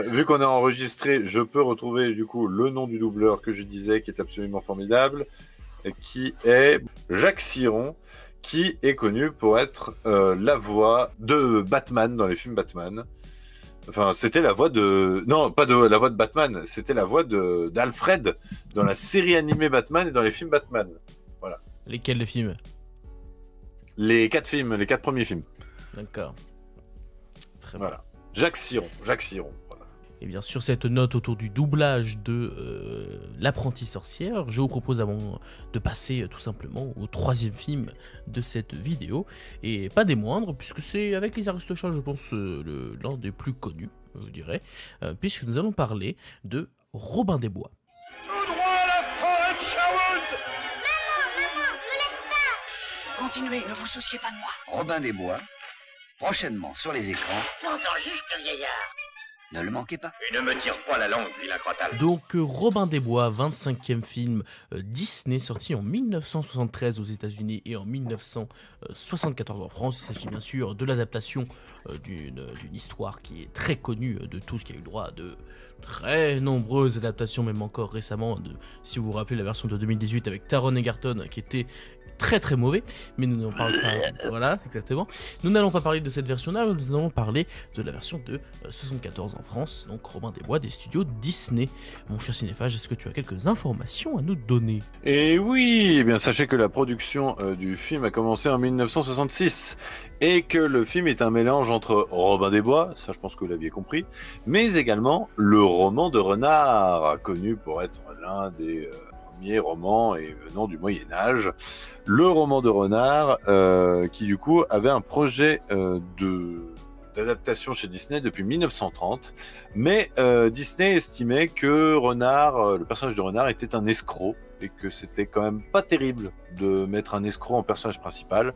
Vu qu'on a enregistré, je peux retrouver du coup le nom du doubleur que je disais, qui est absolument formidable, qui est Jacques Siron, qui est connu pour être la voix de Batman dans les films Batman. Enfin, c'était la voix de... Non, pas de la voix de Batman, c'était la voix d'Alfred dans la série animée Batman et dans les films Batman. Voilà. Lesquels les films? Les 4 films, les 4 premiers films. D'accord. Très voilà. Bien. Jacques Siron. Voilà. Et bien sur cette note autour du doublage de L'Apprentie Sorcière, je vous propose avant de passer tout simplement au 3e film de cette vidéo, et pas des moindres, puisque c'est avec les Aristochats, je pense, l'un des plus connus, je dirais, puisque nous allons parler de Robin des Bois. Tout droit à la forêt de Sherwood. Maman, ne laisse pas. Continuez, ne vous souciez pas de moi. Robin des Bois, prochainement sur les écrans. J'entends juste le vieillard. Ne le manquez pas. Et ne me tire pas la langue, vilain crotal. Donc Robin des Bois, 25e film Disney, sorti en 1973 aux États-Unis et en 1974 en France. Il s'agit bien sûr de l'adaptation d'une histoire qui est très connue de tous, qui a eu le droit à de très nombreuses adaptations, même encore récemment, si vous vous rappelez la version de 2018 avec Taron Egerton, qui était très très mauvais, mais nous n'en parlons pas. Voilà, exactement. Nous n'allons pas parler de cette version-là, nous allons parler de la version de 74 en France, donc Robin des Bois des studios Disney. Mon cher cinéphage, est-ce que tu as quelques informations à nous donner? Et oui, eh bien sachez que la production du film a commencé en 1966 et que le film est un mélange entre Robin des Bois, ça je pense que vous l'aviez compris, mais également le roman de Renard, connu pour être l'un des roman et venant du Moyen-Âge, le roman de Renard, qui du coup avait un projet d'adaptation chez Disney depuis 1930, mais Disney estimait que Renard, le personnage de Renard était un escroc et que c'était quand même pas terrible de mettre un escroc en personnage principal.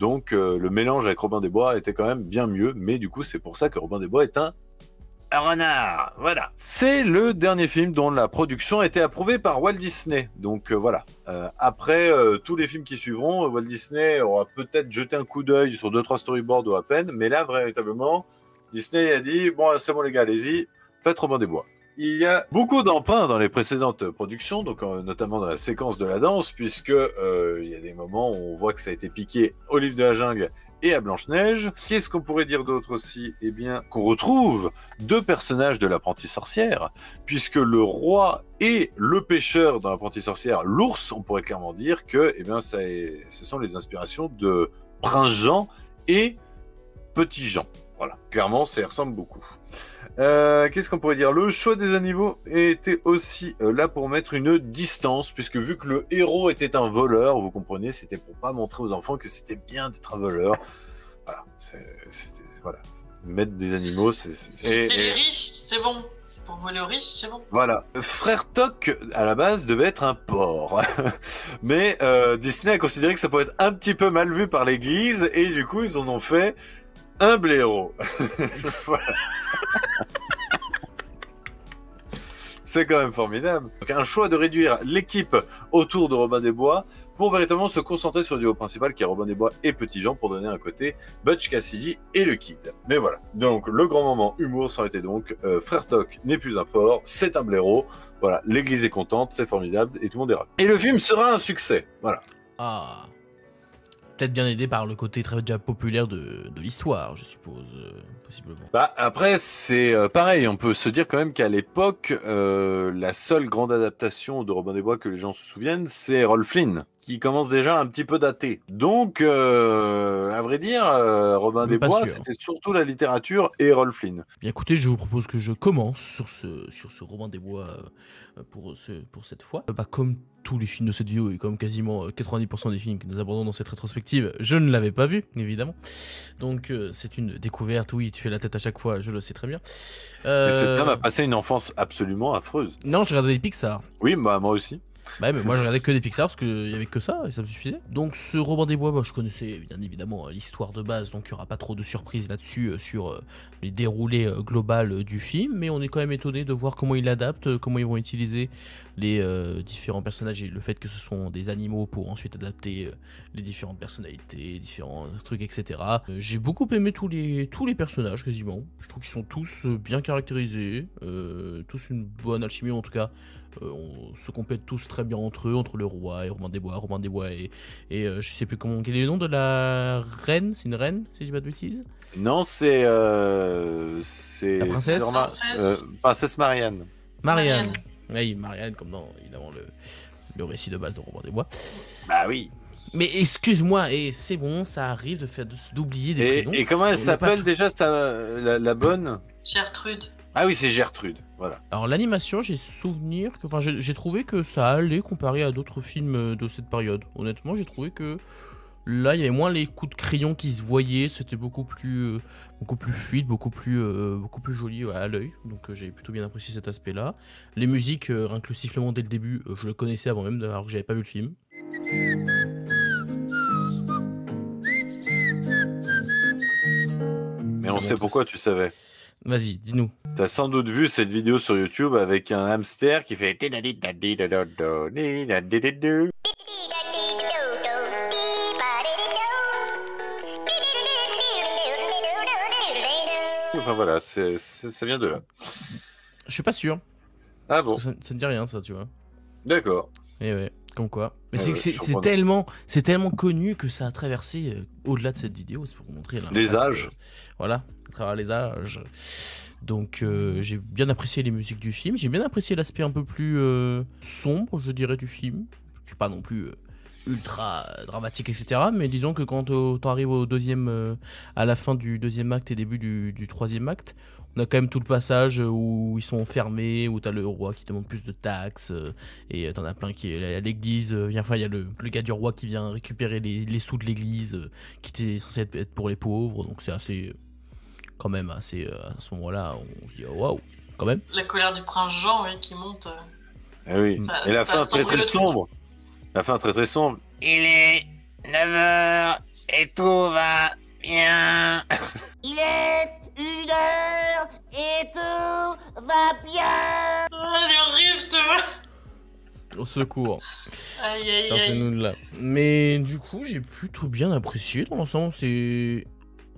Donc le mélange avec Robin des Bois était quand même bien mieux, mais du coup c'est pour ça que Robin des Bois est un renard, voilà. C'est le dernier film dont la production a été approuvée par Walt Disney. Donc voilà. Après tous les films qui suivront, Walt Disney aura peut-être jeté un coup d'œil sur 2-3 storyboards ou à peine, mais là véritablement, Disney a dit bon, c'est bon les gars, allez-y, faites Robin des Bois. Il y a beaucoup d'emprunts dans les précédentes productions, donc notamment dans la séquence de la danse, puisque il y a des moments où on voit que ça a été piqué au Livre de la Jungle et à Blanche-Neige. Qu'est-ce qu'on pourrait dire d'autre aussi? Eh bien, qu'on retrouve 2 personnages de l'Apprentie Sorcière, puisque le roi et le pêcheur dans l'Apprentie Sorcière, l'ours, on pourrait clairement dire que eh bien, ce sont les inspirations de Prince Jean et Petit Jean. Voilà, clairement, ça y ressemble beaucoup. Qu'est-ce qu'on pourrait dire? Le choix des animaux était aussi là pour mettre une distance, puisque vu que le héros était un voleur, vous comprenez, c'était pour pas montrer aux enfants que c'était bien d'être un voleur. Voilà, voilà. Mettre des animaux, c'est les riches, c'est bon. C'est pour voler aux riches, c'est bon. Voilà. Frère Toc, à la base, devait être un porc. Mais Disney a considéré que ça pouvait être un petit peu mal vu par l'église, et du coup, ils en ont fait un blaireau. Voilà. C'est quand même formidable. Donc un choix de réduire l'équipe autour de Robin des Bois pour véritablement se concentrer sur le duo principal qui est Robin des Bois et Petit Jean pour donner un côté Butch Cassidy et le Kid. Mais voilà. Donc le grand moment humour, ça aurait été donc Frère Toc n'est plus un porc, c'est un blaireau. Voilà, l'église est contente, c'est formidable et tout le monde est ravi. Et le film sera un succès. Voilà. Ah. Peut-être bien aidé par le côté très déjà populaire de l'histoire, je suppose, possiblement. Bah après c'est pareil, on peut se dire quand même qu'à l'époque, la seule grande adaptation de Robin des Bois que les gens se souviennent, c'est Errol Flynn, qui commence déjà un petit peu daté. Donc, à vrai dire, Robin des Bois, c'était surtout la littérature et Errol Flynn. Bien écoutez, je vous propose que je commence sur ce Robin des Bois pour cette fois. Comme tous les films de cette vidéo et comme quasiment 90% des films que nous abordons dans cette rétrospective, je ne l'avais pas vu, évidemment. Donc c'est une découverte, oui, tu fais la tête à chaque fois, je le sais très bien. Mais cet homme a passé une enfance absolument affreuse. Non, je regardais les Pixar. Oui, bah moi aussi. Bah mais moi je regardais que des Pixar parce qu'il y avait que ça et ça me suffisait. Donc ce Robin des Bois, je connaissais bien évidemment l'histoire de base, donc il n'y aura pas trop de surprises là-dessus sur les déroulés global du film, mais on est quand même étonné de voir comment ils l'adaptent, comment ils vont utiliser les différents personnages et le fait que ce sont des animaux pour ensuite adapter les différentes personnalités, différents trucs, etc. J'ai beaucoup aimé tous les personnages quasiment. Je trouve qu'ils sont tous bien caractérisés, tous une bonne alchimie en tout cas. On se complète tous très bien entre eux, entre le roi et Robin des Bois et je sais plus quel est le nom de la reine, c'est une reine si je dis pas de bêtises. Non, c'est la princesse. Princesse Marianne. Marianne. Oui, Marianne comme dans évidemment le récit de base de Robin des Bois. Bah oui. Mais excuse-moi, et c'est bon, ça arrive d'oublier des prénoms. Et comment elle s'appelle déjà la bonne? Gertrude. Ah oui, c'est Gertrude, voilà. Alors l'animation, j'ai souvenir que, enfin, j'ai trouvé que ça allait comparé à d'autres films de cette période. Honnêtement, j'ai trouvé que là, il y avait moins les coups de crayon qui se voyaient, c'était beaucoup plus fluide, beaucoup plus joli à l'œil. Donc j'ai plutôt bien apprécié cet aspect-là. Les musiques, rien que le sifflement dès le début, je le connaissais avant même, alors que j'avais pas vu le film. Mais on sait pourquoi tu savais. Vas-y, dis-nous. T'as sans doute vu cette vidéo sur YouTube avec un hamster qui fait... Enfin voilà, ça vient de là. Je suis pas sûr. Ah bon? Ça ne dit rien ça, tu vois. D'accord. Et ouais, comme quoi. Mais c'est tellement connu que ça a traversé au-delà de cette vidéo, c'est pour vous montrer les âges. Voilà, à travers les âges. Donc j'ai bien apprécié les musiques du film, j'ai bien apprécié l'aspect un peu plus sombre, je dirais, du film. Je suis pas non plus ultra dramatique, etc. Mais disons que quand t'arrives au à la fin du deuxième acte et début du troisième acte, on a quand même tout le passage où ils sont enfermés, où t'as le roi qui demande plus de taxes, et t'en as plein qui est à l'église. Enfin, il y a le gars du roi qui vient récupérer les sous de l'église, qui était censé être pour les pauvres. Donc c'est assez, quand même, assez, à ce moment-là, on se dit oh, waouh, quand même. La colère du prince Jean, oui, qui monte. Ah oui. Et la fin très très sombre. La fin très très sombre. Il est 9h et tout va bien. Il est 1h et tout va bien. Oh, elle est horrible, cette voix. Au secours. Aïe, aïe, aïe. Sortez-nous de là. Mais du coup, j'ai plutôt bien apprécié dans l'ensemble. C'est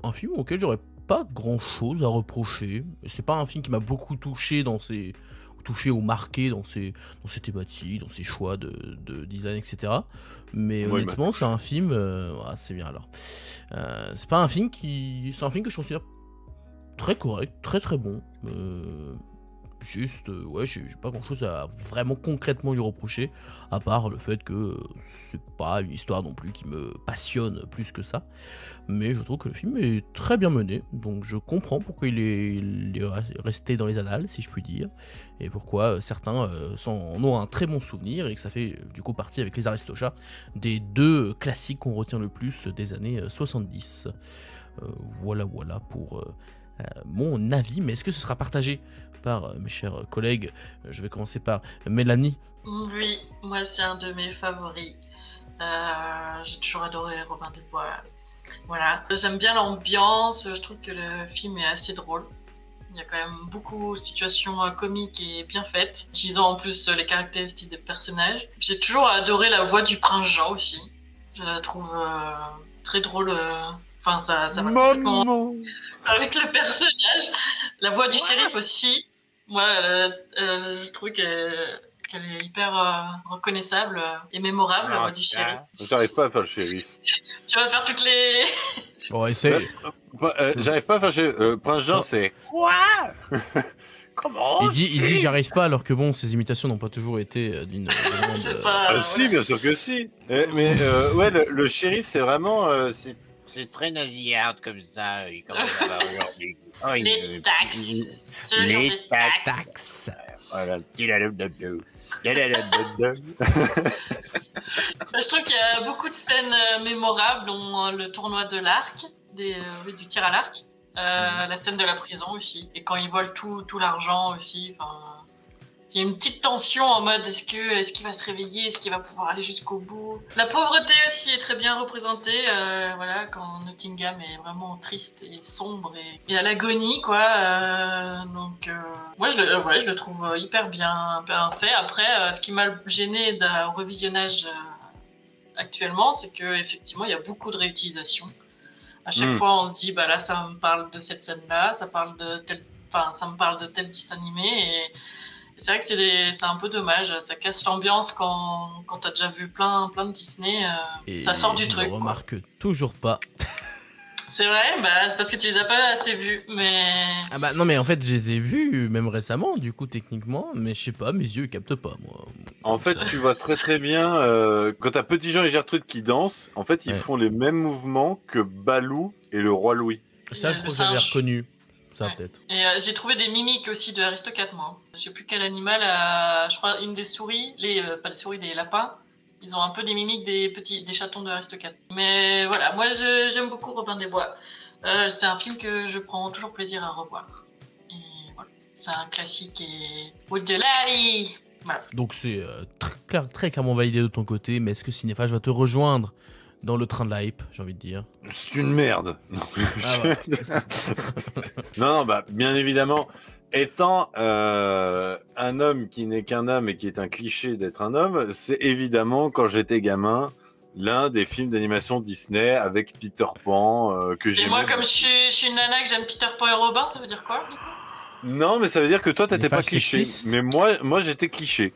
un film auquel j'aurais pas grand chose à reprocher. C'est pas un film qui m'a beaucoup touché ou marqué dans ses thématiques, dans ses choix de design, etc. Mais ouais, honnêtement, c'est un film... c'est bien alors. C'est un film que je considère très correct, très très bon. Juste, ouais, j'ai pas grand chose à vraiment concrètement lui reprocher, à part le fait que c'est pas une histoire non plus qui me passionne plus que ça. Mais je trouve que le film est très bien mené, donc je comprends pourquoi il est resté dans les annales, si je puis dire, et pourquoi certains en ont un très bon souvenir, et que ça fait du coup partie avec les Aristochats des deux classiques qu'on retient le plus des années 70. Voilà pour mon avis, mais est-ce que ce sera partagé par mes chers collègues? Je vais commencer par Mélanie. Oui, moi c'est un de mes favoris. J'ai toujours adoré Robin des Bois. Voilà, j'aime bien l'ambiance, je trouve que le film est assez drôle. Il y a quand même beaucoup de situations comiques et bien faites, utilisant en plus les caractéristiques des personnages. J'ai toujours adoré la voix du prince Jean aussi. Je la trouve très drôle. Enfin, ça va complètement avec le personnage. La voix du shérif aussi. Moi, je trouve qu'elle est hyper reconnaissable et mémorable, la voix du shérif. J'arrive pas à faire le shérif. Tu vas faire toutes les... Bon, essaye. J'arrive pas à faire le shérif. Prince Jean, c'est... Quoi? Comment? Il dit j'arrive pas, alors que bon, ses imitations n'ont pas toujours été d'une grande... Si, bien sûr que si. Mais ouais, le shérif, c'est vraiment... C'est très nasillarde comme ça. Il commence à avoir les taxes. Les taxes. Voilà. Je trouve qu'il y a beaucoup de scènes mémorables, dont le tournoi de l'arc, du tir à l'arc, la scène de la prison aussi, et quand ils volent tout l'argent aussi. Il y a une petite tension en mode est-ce qu'il va se réveiller, est-ce qu'il va pouvoir aller jusqu'au bout. La pauvreté aussi est très bien représentée, voilà, quand Nottingham est vraiment triste et sombre et à l'agonie, quoi. Donc, moi, je le trouve hyper bien fait. Après, ce qui m'a gêné au revisionnage actuellement, c'est que effectivement, il y a beaucoup de réutilisation. À chaque fois, on se dit, bah là, ça me parle de cette scène-là, ça me parle de tel dessin animé et c'est vrai que c'est un peu dommage, ça casse l'ambiance quand t'as déjà vu plein de Disney, ça sort du truc. Je ne remarque toujours pas. C'est vrai, bah c'est parce que tu les as pas assez vus, mais... Ah bah non mais en fait je les ai vus même récemment du coup techniquement, mais je sais pas, mes yeux ils captent pas moi. En fait tu vois très bien, quand t'as Petit Jean et Gertrude qui dansent, en fait ils font les mêmes mouvements que Balou et le Roi Louis. Ça je crois que j'avais reconnu. Ça peut-être. Et j'ai trouvé des mimiques aussi de Aristocat, moi. Je sais plus quel animal, je crois une des souris, pas des souris, des lapins. Ils ont un peu des mimiques des chatons de Aristocat. Mais voilà, moi j'aime beaucoup Robin des Bois. C'est un film que je prends toujours plaisir à revoir. Et voilà, c'est un classique et with the lady. Voilà. Donc c'est très clairement validé de ton côté, mais est-ce que Cinéphage va te rejoindre dans le train de la hype, j'ai envie de dire? C'est une merde. Non, bah bien évidemment, étant un homme qui n'est qu'un homme et qui est un cliché d'être un homme, c'est évidemment quand j'étais gamin l'un des films d'animation Disney avec Peter Pan que j'ai. Et moi, comme je suis une nana que j'aime Peter Pan et Robin, ça veut dire quoi? Non, mais ça veut dire que toi t'étais pas cliché, mais moi j'étais cliché.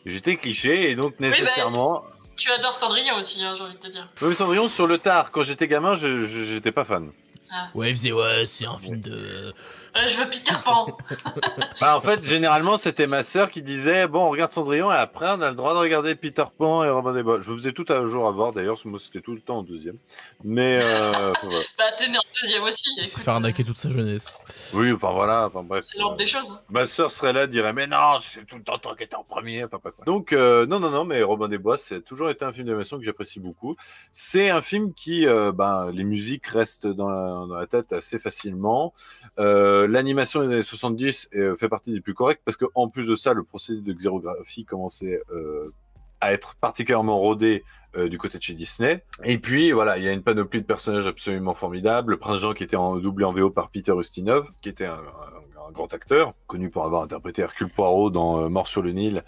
J'étais cliché et donc nécessairement. Oui, tu adores Cendrillon aussi, hein, j'ai envie de te dire. Oui, Cendrillon sur le tard. Quand j'étais gamin, j'étais pas fan. Ah. Ouais, il faisait c'est un film de... je veux Peter Pan. Bah, en fait, généralement, c'était ma sœur qui disait bon, on regarde Cendrillon et après, on a le droit de regarder Peter Pan et Robin des Bois. Je me faisais tout un jour à voir d'ailleurs, parce que moi, c'était tout le temps en deuxième. Mais voilà. Bah, t'es né en deuxième aussi. Il s'est fait arnaquer toute sa jeunesse. Oui, enfin voilà, enfin bref. C'est l'ordre des choses. Hein. Ma sœur serait là, dirait mais non, c'est tout le temps toi qui étais en premier, enfin pas quoi. Donc non, mais Robin des Bois, c'est toujours été un film d'animation que j'apprécie beaucoup. C'est un film qui, les musiques restent dans la tête assez facilement. L'animation des années 70 fait partie des plus correctes parce que en plus de ça, le procédé de xérographie commençait à être particulièrement rodé du côté de chez Disney. Et puis voilà, il y a une panoplie de personnages absolument formidables. Le Prince Jean qui était doublé en VO par Peter Ustinov, qui était un grand acteur, connu pour avoir interprété Hercule Poirot dans Mort sur le Nil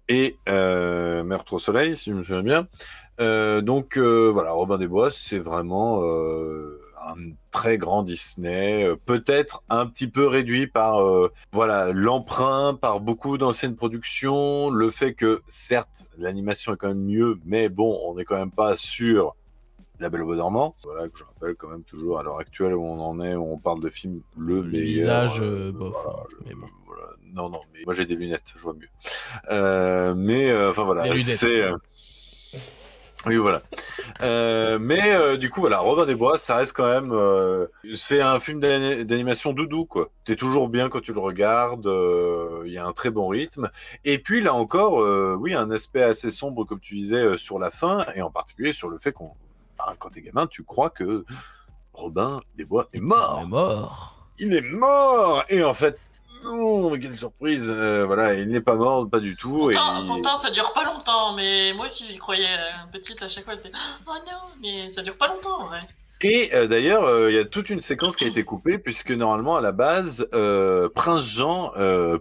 et Meurtre au soleil, si je me souviens bien. Donc voilà, Robin des Bois, c'est vraiment un très grand Disney, peut-être un petit peu réduit par l'emprunt, par beaucoup d'anciennes productions, le fait que certes l'animation est quand même mieux, mais bon, on n'est quand même pas sur La Belle au Bois dormant. Voilà, que je rappelle quand même toujours à l'heure actuelle où on en est, où on parle de film le meilleur. Visage bof, mais bon. Voilà. Non, mais moi j'ai des lunettes, je vois mieux. Mais enfin voilà, c'est... Oui, voilà. Mais du coup, voilà, Robin des Bois, ça reste quand même... c'est un film d'animation doudou, quoi. T'es toujours bien quand tu le regardes, il y a un très bon rythme. Et puis, là encore, oui, un aspect assez sombre, comme tu disais, sur la fin, et en particulier sur le fait qu'on... quand t'es gamin, tu crois que Robin des Bois est mort. Il est mort. Et en fait, non, quelle surprise, voilà, il n'est pas mort, pas du tout. Pourtant, ça dure pas longtemps, mais moi aussi j'y croyais petite à chaque fois, j'étais oh non, mais ça dure pas longtemps en vrai. Et d'ailleurs, il y a toute une séquence qui a été coupée, puisque normalement, à la base, Prince Jean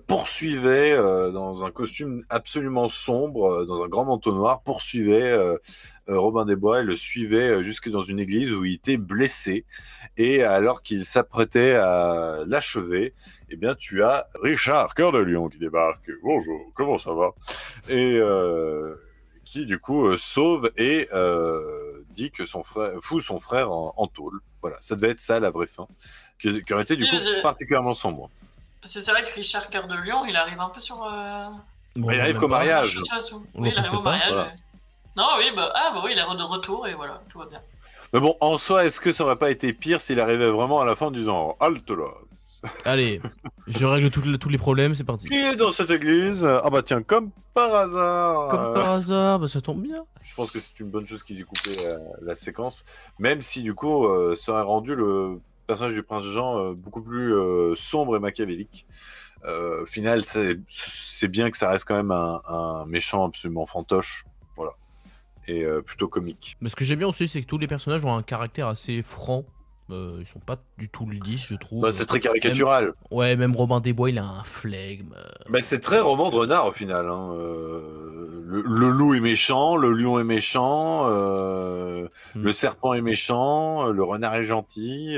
poursuivait, dans un costume absolument sombre, dans un grand manteau noir, poursuivait Robin des Bois et le suivait jusque dans une église où il était blessé. Et alors qu'il s'apprêtait à l'achever, eh bien, tu as Richard Cœur de Lion qui débarque. Bonjour, comment ça va? Et qui, du coup, sauve et dit que son frère fout son frère en tôle. Voilà, ça devait être ça la vraie fin, qui aurait été, du coup, particulièrement sombre. Parce que c'est vrai que Richard Cœur de Lion, il arrive un peu sur... Bon, il arrive qu'au mariage. Oui, il arrive au mariage. Voilà. Non, oui, oui, il est de retour et voilà, tout va bien. Mais bon, en soi, est-ce que ça aurait pas été pire s'il arrivait vraiment à la fin en disant « Halte là !» Allez, je règle tous les problèmes, c'est parti. Qui est dans cette église? Ah bah tiens, comme par hasard. Comme par hasard, bah ça tombe bien. Je pense que c'est une bonne chose qu'ils aient coupé la séquence, même si du coup, ça aurait rendu le personnage du prince Jean beaucoup plus sombre et machiavélique. Au final, c'est bien que ça reste quand même un méchant absolument fantoche, voilà, et plutôt comique. Mais ce que j'aime bien aussi, c'est que tous les personnages ont un caractère assez franc. Ils sont pas du tout lisses, je trouve. Bah, c'est très caricatural. Même Robin des Bois, il a un flegme. Bah, c'est très roman de renard au final. Hein. Le loup est méchant, le lion est méchant, le serpent est méchant, le renard est gentil,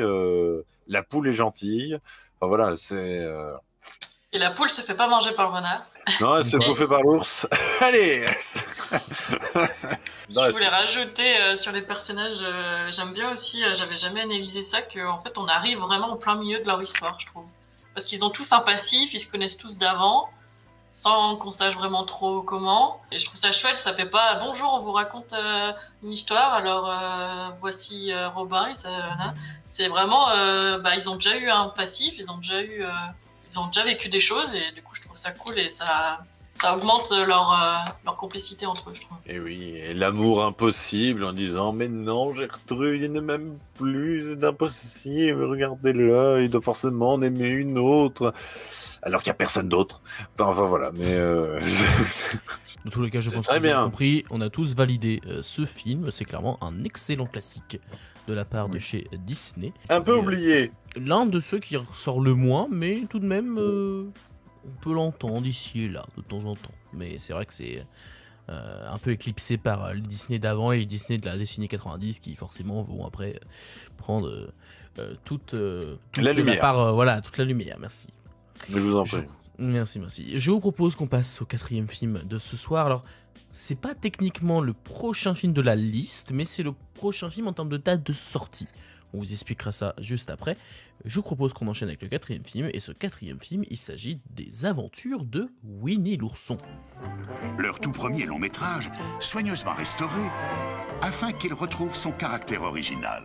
la poule est gentille. Enfin voilà, c'est. Et la poule se fait pas manger par le renard. Non, elle se fait bouffer par l'ours. Allez. Je voulais rajouter sur les personnages, j'aime bien aussi, j'avais jamais analysé ça, qu'en fait on arrive vraiment au plein milieu de leur histoire, je trouve. Parce qu'ils ont tous un passif, ils se connaissent tous d'avant, sans qu'on sache vraiment trop comment. Et je trouve ça chouette, ça fait pas « Bonjour, on vous raconte une histoire, alors voici Robin ». C'est vraiment, ils ont déjà eu un passif, ils ont déjà vécu des choses, et du coup je trouve ça cool, et ça augmente leur complicité entre eux, je trouve. Et oui, et l'amour impossible en disant « Mais non, Gertrude, il ne m'aime plus, c'est impossible, regardez-le, il doit forcément en aimer une autre. » Alors qu'il n'y a personne d'autre. Enfin voilà, mais... Dans tous les cas, je pense que vous avez compris, on a tous validé ce film, c'est clairement un excellent classique de la part de chez Disney. Un peu oublié. L'un de ceux qui ressort le moins, mais tout de même... on peut l'entendre ici et là, de temps en temps. Mais c'est vrai que c'est un peu éclipsé par le Disney d'avant et le Disney de la décennie 90 qui forcément vont après prendre toute la lumière. Toute la lumière, merci. Je vous en prie. Merci. Je vous propose qu'on passe au 4e film de ce soir. Alors, c'est pas techniquement le prochain film de la liste, mais c'est le prochain film en termes de date de sortie. On vous expliquera ça juste après. Je vous propose qu'on enchaîne avec le 4e film, et ce 4e film, il s'agit des aventures de Winnie l'ourson. Leur tout premier long métrage, soigneusement restauré, afin qu'il retrouve son caractère original.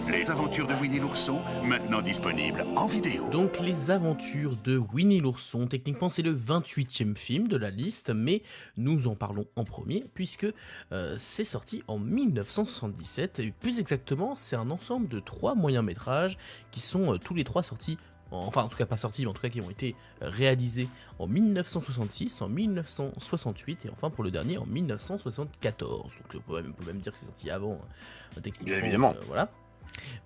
Les aventures de Winnie l'ourson, maintenant disponibles en vidéo. Donc les aventures de Winnie l'ourson, techniquement c'est le 28e film de la liste, mais nous en parlons en premier, puisque c'est sorti en 1977, et plus exactement c'est un ensemble de 3 moyens-métrages qui sont tous les 3 sortis, enfin en tout cas pas sortis, mais en tout cas qui ont été réalisés en 1966, en 1968 et enfin pour le dernier en 1974. Donc on peut même dire que c'est sorti avant, techniquement. Bien évidemment. Voilà.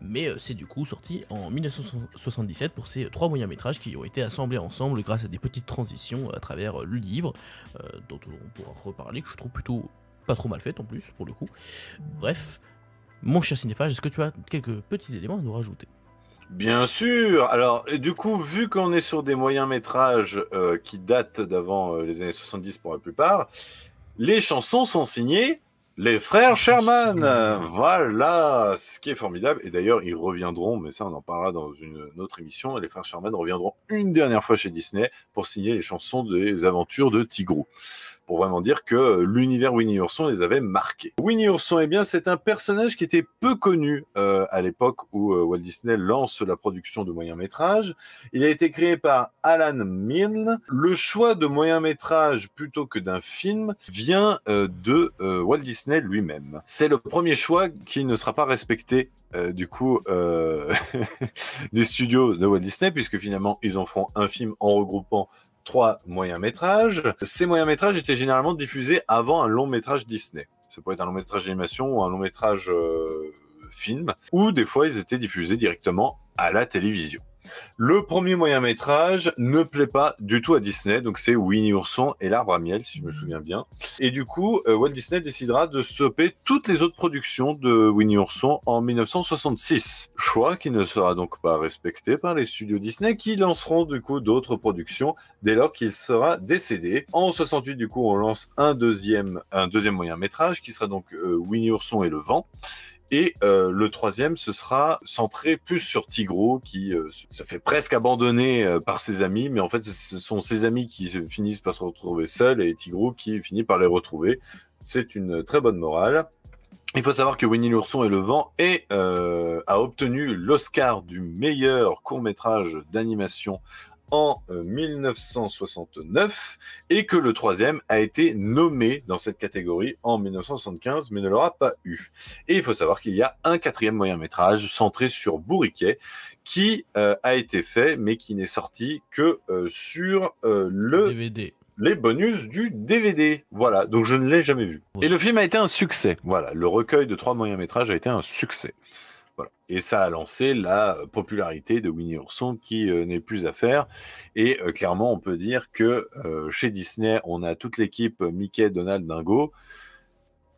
Mais c'est du coup sorti en 1977 pour ces 3 moyens-métrages qui ont été assemblés ensemble grâce à des petites transitions à travers le livre, dont on pourra reparler, que je trouve plutôt pas trop mal fait en plus pour le coup. Bref, mon cher cinéphage, est-ce que tu as quelques petits éléments à nous rajouter ? Bien sûr. Alors, du coup, vu qu'on est sur des moyens-métrages qui datent d'avant les années 70 pour la plupart, les chansons sont signées les frères Sherman. Voilà, ce qui est formidable. Et d'ailleurs, ils reviendront, mais ça, on en parlera dans une autre émission. Les frères Sherman reviendront une dernière fois chez Disney pour signer les chansons des aventures de Tigrou, pour vraiment dire que l'univers Winnie l'ourson les avait marqués. Winnie l'ourson, eh bien, c'est un personnage qui était peu connu à l'époque où Walt Disney lance la production de moyens-métrages. Il a été créé par Alan Milne. Le choix de moyens-métrages plutôt que d'un film vient de Walt Disney lui-même. C'est le premier choix qui ne sera pas respecté du coup des studios de Walt Disney, puisque finalement, ils en feront un film en regroupant 3 moyens-métrages. Ces moyens-métrages étaient généralement diffusés avant un long-métrage Disney. Ça pourrait être un long-métrage d'animation ou un long-métrage film, ou des fois ils étaient diffusés directement à la télévision. Le premier moyen-métrage ne plaît pas du tout à Disney, donc c'est Winnie l'ourson et l'arbre à miel, si je me souviens bien. Et du coup, Walt Disney décidera de stopper toutes les autres productions de Winnie l'ourson en 1966. Choix qui ne sera donc pas respecté par les studios Disney, qui lanceront du coup d'autres productions dès lors qu'il sera décédé. En 68, du coup, on lance un deuxième moyen-métrage qui sera donc Winnie l'ourson et le vent. Et le troisième, ce sera centré plus sur Tigrou, qui se fait presque abandonner par ses amis, mais en fait, ce sont ses amis qui finissent par se retrouver seuls, et Tigrou qui finit par les retrouver. C'est une très bonne morale. Il faut savoir que Winnie l'ourson et le vent a obtenu l'Oscar du meilleur court-métrage d'animation en 1969 et que le troisième a été nommé dans cette catégorie en 1975 mais ne l'aura pas eu. Et il faut savoir qu'il y a un quatrième moyen-métrage centré sur Bourriquet qui a été fait mais qui n'est sorti que sur le DVD. Les bonus du DVD. Voilà, donc je ne l'ai jamais vu. Et le film a été un succès. Voilà, le recueil de 3 moyens-métrages a été un succès. Voilà. Et ça a lancé la popularité de Winnie l'ourson qui n'est plus à faire. Et clairement, on peut dire que chez Disney, on a toute l'équipe Mickey, Donald, Dingo.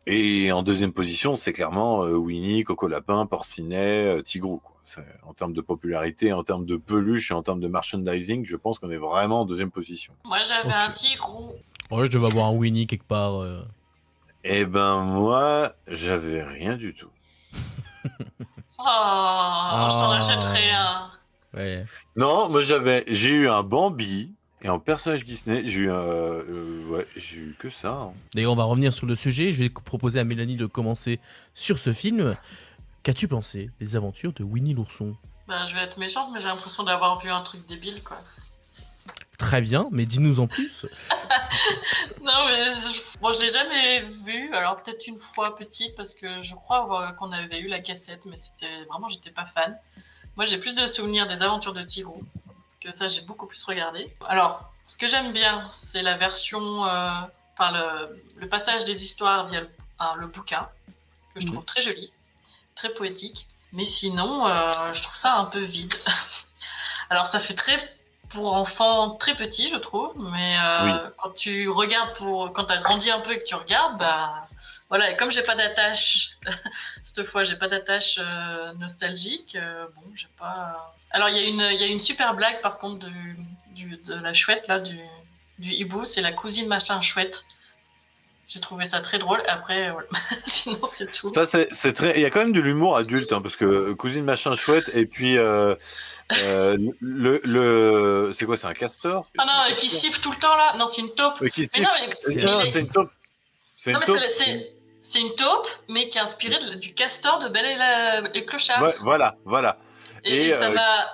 Et en deuxième position, c'est clairement Winnie, Coco Lapin, Porcinet, Tigrou, quoi. En termes de popularité, en termes de peluche et en termes de merchandising, je pense qu'on est vraiment en deuxième position. Moi, j'avais un Tigrou. Ouais, je devais avoir un Winnie quelque part. Eh ben, moi, j'avais rien du tout. Je t'en achèterai un. Ouais. Non, moi, j'ai eu un Bambi. Et en personnage Disney, j'ai eu que ça. Hein. D'ailleurs, on va revenir sur le sujet. Je vais proposer à Mélanie de commencer sur ce film. Qu'as-tu pensé des aventures de Winnie l'ourson? Je vais être méchante, mais j'ai l'impression d'avoir vu un truc débile, quoi. Très bien, mais dis-nous en plus. Non, mais je l'ai jamais vu. Alors peut-être une fois petite, parce que je crois qu'on avait eu la cassette, mais c'était vraiment, j'étais pas fan. Moi, j'ai plus de souvenirs des aventures de Tigrou. Que ça, j'ai beaucoup plus regardé. Alors, ce que j'aime bien, c'est la version, le passage des histoires via le bouquin, que je trouve très joli, très poétique. Mais sinon, je trouve ça un peu vide. Alors, ça fait pour enfants très petits, je trouve, mais quand tu regardes, quand tu as grandi un peu et que tu regardes, voilà, et comme j'ai pas d'attache, cette fois, j'ai pas d'attache nostalgique, j'ai pas... Alors, il y a une super blague, par contre, de la chouette, là, du hibou, c'est la cousine machin chouette. J'ai trouvé ça très drôle. Après, voilà. Sinon, c'est tout. Ça, c'est très... Il y a quand même de l'humour adulte, hein, parce que cousine machin chouette, et puis... c'est quoi, c'est un castor? Ah non, qui siffle tout le temps, là. Non, c'est une taupe. C'est une taupe. C'est une taupe, mais qui est inspirée du castor de Belle et le Clochard. Ouais, voilà. Et ça m'a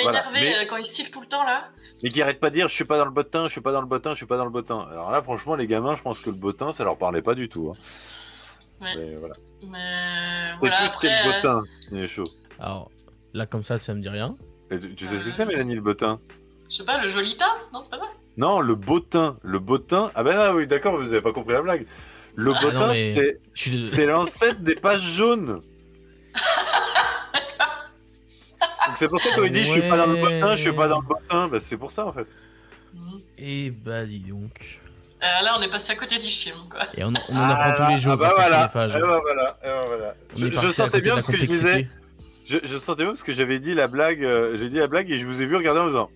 énervé quand il siffle tout le temps, là. Mais qui arrête pas de dire je suis pas dans le bottin, je suis pas dans le bottin, je suis pas dans le bottin. Alors là, franchement, les gamins, je pense que le bottin, ça leur parlait pas du tout. Hein. Ouais. Mais voilà. C'est tout ce qui est le bottin, il est chaud. Alors, là, comme ça me dit rien. Et tu sais ce que c'est, Mélanie, le bottin? Je sais pas, le jolitin? Non, c'est pas vrai. Non, le bottin. Le bottin. Ah ben là, oui, d'accord, vous avez pas compris la blague. Le bottin, c'est l'ancêtre des pages jaunes. Donc c'est pour ça qu'il dit je suis pas dans le bottin, je suis pas dans le bottin. Bah, c'est pour ça, en fait. Et bah, dis donc. Là, on est passé à côté du film, quoi. Et on en apprend tous les jours. Voilà. Voilà. Je sentais bien ce que je disais. Je sentais bien parce que j'avais dit la blague, j'ai dit la blague et je vous ai vu regarder en faisant.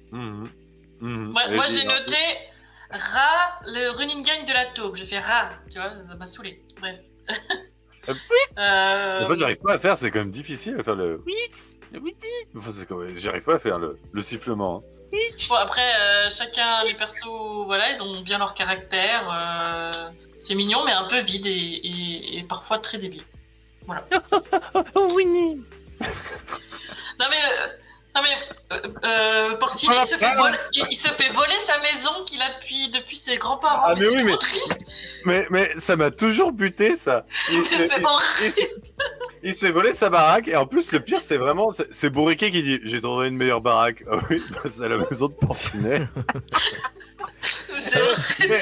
Moi j'ai noté Rat, le running gang de la taupe. J'ai fait Rat, tu vois, ça m'a saoulé. Bref. En fait, j'arrive pas à faire, c'est quand même difficile à faire le. J'arrive pas à faire le sifflement. Hein. Bon, après, chacun, les persos, voilà, ils ont bien leur caractère. C'est mignon, mais un peu vide et parfois très débile. Voilà. Oh, Winnie. Non mais Porcinet, il se fait voler sa maison qu'il a depuis ses grands-parents. Ah, mais oui, trop triste. Mais ça m'a toujours buté, ça. Il se fait voler sa baraque, et en plus, le pire, c'est vraiment... C'est Bourriquet qui dit « J'ai trouvé une meilleure baraque. » Ah oui, c'est la maison de Porcinet.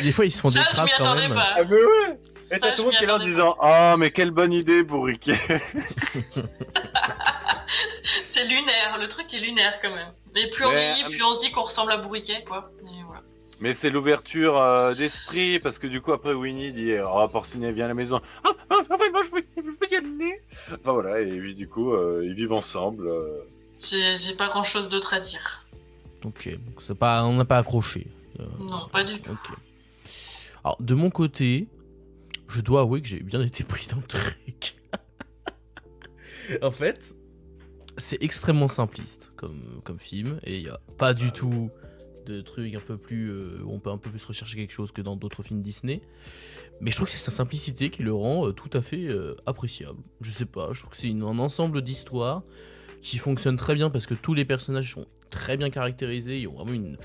Des fois, ils se font des traces quand même. Pas. Ah mais ouais. Et t'as tout le monde qui est là en disant « Oh, mais quelle bonne idée, Bourriquet. » C'est lunaire, le truc est lunaire quand même. Mais plus on vieillit, plus on se dit qu'on ressemble à Bourriquet, quoi. Et voilà. Mais c'est l'ouverture d'esprit, parce que du coup, après, Winnie dit « Oh, Porcinet, viens à la maison. » Ah, moi, je peux y aller. Enfin voilà, et puis du coup, ils vivent ensemble. J'ai pas grand-chose d'autre à dire. Ok, on n'a pas accroché. Non, pas du tout. Okay. Alors, de mon côté, je dois avouer que j'ai bien été pris dans le truc. En fait, c'est extrêmement simpliste comme film, et il n'y a pas du tout de trucs un peu plus... où on peut un peu plus rechercher quelque chose que dans d'autres films Disney. Mais je trouve que c'est sa simplicité qui le rend tout à fait appréciable. Je sais pas, je trouve que c'est un ensemble d'histoires qui fonctionne très bien parce que tous les personnages sont très bien caractérisés, ils ont vraiment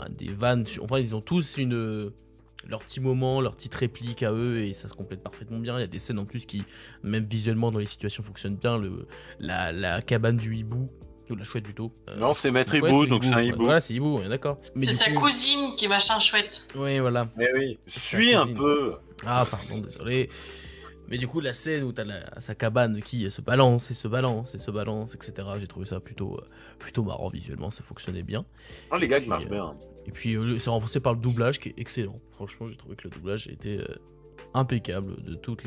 des vannes, enfin ils ont tous leur petit moment, leur petite réplique à eux et ça se complète parfaitement bien. Il y a des scènes en plus qui, même visuellement dans les situations, fonctionnent bien. La cabane du hibou, ou la chouette plutôt. Non, c'est Maître Hibou, donc c'est un hibou. Voilà, c'est hibou, on est d'accord. C'est sa cousine qui est machin chouette. Oui, voilà. Mais oui, suis un peu. Ah, pardon, désolé. Mais du coup, la scène où t'as sa cabane qui se balance, etc. J'ai trouvé ça plutôt marrant visuellement, ça fonctionnait bien. Oh, les gags marchent bien. Et puis, c'est renforcé par le doublage qui est excellent. Franchement, j'ai trouvé que le doublage était impeccable de tous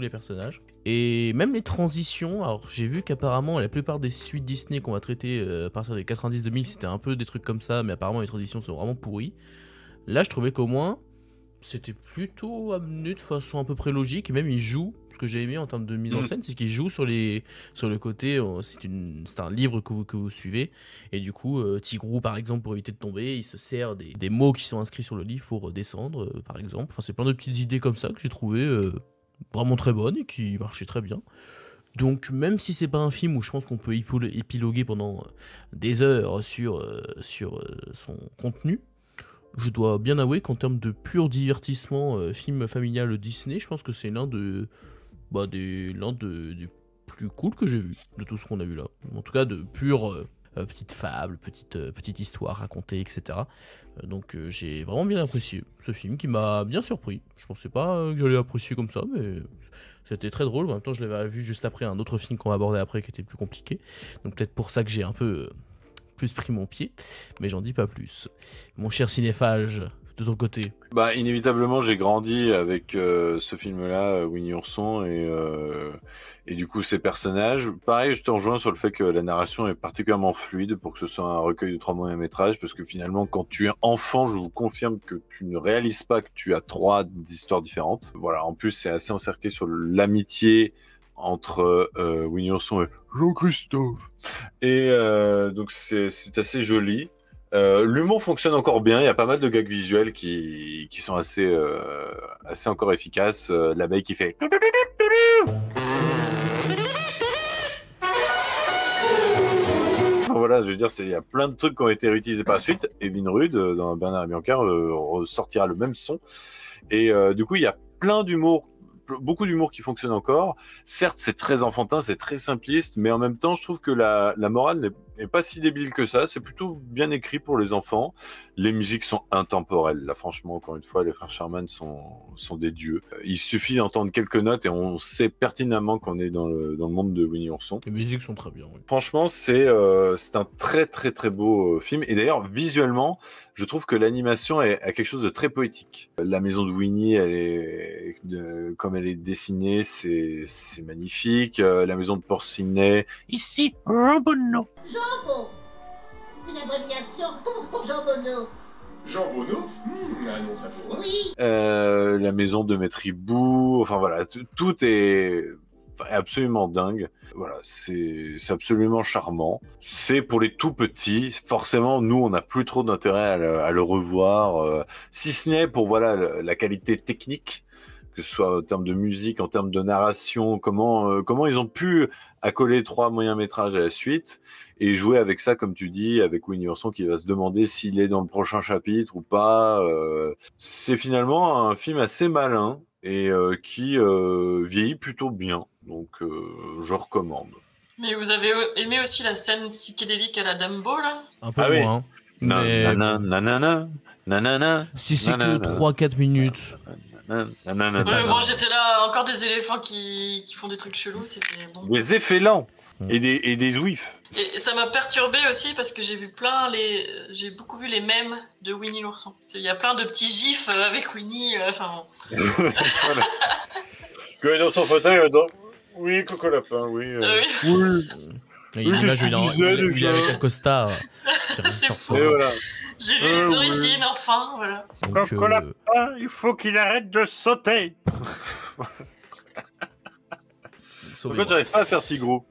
les personnages. Et même les transitions, alors j'ai vu qu'apparemment, la plupart des suites Disney qu'on va traiter à partir des 90-2000, c'était un peu des trucs comme ça, mais apparemment les transitions sont vraiment pourries. Là, je trouvais qu'au moins, c'était plutôt amené de façon à peu près logique, et même il joue, ce que j'ai aimé en termes de mise en scène, c'est qu'il joue sur le côté, c'est un livre que vous suivez, et du coup, Tigrou par exemple, pour éviter de tomber, il se sert des mots qui sont inscrits sur le livre pour descendre, par exemple. Enfin, c'est plein de petites idées comme ça que j'ai trouvé vraiment très bonnes et qui marchaient très bien. Donc même si c'est pas un film où je pense qu'on peut épiloguer pendant des heures sur son contenu, je dois bien avouer qu'en termes de pur divertissement, film familial Disney, je pense que c'est l'un des plus cool que j'ai vu de tout ce qu'on a vu là. En tout cas, de pure petite fable, petite histoire racontée, etc. Donc j'ai vraiment bien apprécié ce film qui m'a bien surpris. Je pensais pas que j'allais apprécier comme ça, mais c'était très drôle. En même temps, je l'avais vu juste après un autre film qu'on va aborder après qui était plus compliqué. Donc peut-être pour ça que j'ai un peu plus pris mon pied, mais j'en dis pas plus. Mon cher cinéphage, de ton côté. Bah inévitablement j'ai grandi avec ce film-là, Winnie Ourson, et du coup ces personnages. Pareil, je te rejoins sur le fait que la narration est particulièrement fluide pour que ce soit un recueil de 3 moyens métrages, parce que finalement quand tu es enfant, je vous confirme que tu ne réalises pas que tu as 3 histoires différentes. Voilà, en plus c'est assez encerclé sur l'amitié entre Winnie Ourson et Jean-Christophe. Et donc c'est assez joli. L'humour fonctionne encore bien, il y a pas mal de gags visuels qui sont assez encore efficaces. L'abeille qui fait... Voilà, je veux dire, il y a plein de trucs qui ont été réutilisés par la suite. Evin Rude, dans Bernard et Bianca, ressortira le même son. Et du coup, il y a plein d'humour, beaucoup d'humour qui fonctionne encore. Certes, c'est très enfantin, c'est très simpliste, mais en même temps, je trouve que la morale n'est pas si débile que ça. C'est plutôt bien écrit pour les enfants. Les musiques sont intemporelles. Là, franchement, encore une fois, les frères Sherman sont des dieux. Il suffit d'entendre quelques notes et on sait pertinemment qu'on est dans le monde de Winnie Ourson. Les musiques sont très bien. Oui. Franchement, c'est un très très très beau film. Et d'ailleurs, visuellement, je trouve que l'animation a quelque chose de très poétique. La maison de Winnie, comme elle est dessinée, c'est magnifique. La maison de Porcinet. Ici, Jambonneau. Jambon. Une abréviation pour jambonneau. Jambonneau un nom savoureux. Oui. La maison de Maître Hibou. Enfin voilà, tout est absolument dingue. Voilà, c'est absolument charmant. C'est pour les tout petits. Forcément, nous, on n'a plus trop d'intérêt à le revoir, si ce n'est pour voilà la qualité technique, que ce soit en termes de musique, en termes de narration, comment ils ont pu accoler 3 moyens métrages à la suite et jouer avec ça, comme tu dis, avec Winnie Ourson qui va se demander s'il est dans le prochain chapitre ou pas. C'est finalement un film assez malin et qui vieillit plutôt bien. Donc, je recommande. Mais vous avez aimé aussi la scène psychédélique à la Dumbo, là? Un peu moins. Oui. Mais... Nanana. Si c'est que 3-4 minutes. Bon, j'étais là, encore des éléphants qui font des trucs chelous, c'était bon. Des effets lents et des ouifs. Et ça m'a perturbé aussi parce que j'ai beaucoup vu les mèmes de Winnie l'ourson. Il y a plein de petits gifs avec Winnie, enfin... Voilà. Quand il est dans son fauteuil, il attend. Oui, Coco Lapin, oui. Oui. Il y a l'image où il est avec un costard. Et voilà. J'ai vu les origines, enfin, voilà. Coco Lapin, il faut qu'il arrête de sauter. Pourquoi j'arrive pas à faire Tigrou?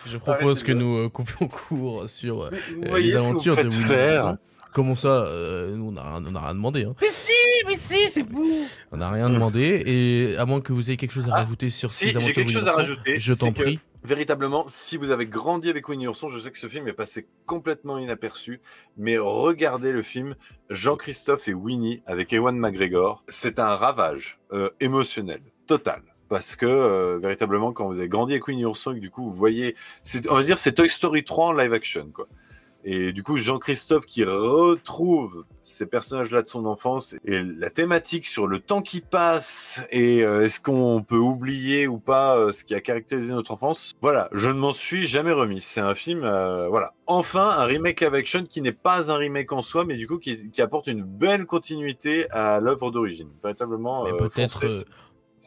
Je propose que nous coupions court sur les aventures de Winnie l'ourson. Comment ça nous, on n'a rien demandé. Hein. Mais si, c'est vous. On n'a rien demandé, et à moins que vous ayez quelque chose à rajouter sur ces aventures de Winnie l'ourson, je t'en prie. Véritablement, si vous avez grandi avec Winnie l'ourson, je sais que ce film est passé complètement inaperçu, mais regardez le film Jean-Christophe et Winnie avec Ewan McGregor. C'est un ravage émotionnel total. Parce que véritablement, quand vous avez grandi avec Winnie l'ourson et que du coup vous voyez, on va dire c'est Toy Story 3 en live action, quoi. Et du coup, Jean-Christophe qui retrouve ces personnages-là de son enfance et la thématique sur le temps qui passe et est-ce qu'on peut oublier ou pas ce qui a caractérisé notre enfance. Voilà, je ne m'en suis jamais remis. C'est un film, voilà. Enfin, un remake live action qui n'est pas un remake en soi, mais du coup qui apporte une belle continuité à l'œuvre d'origine. Véritablement, Mais peut-être...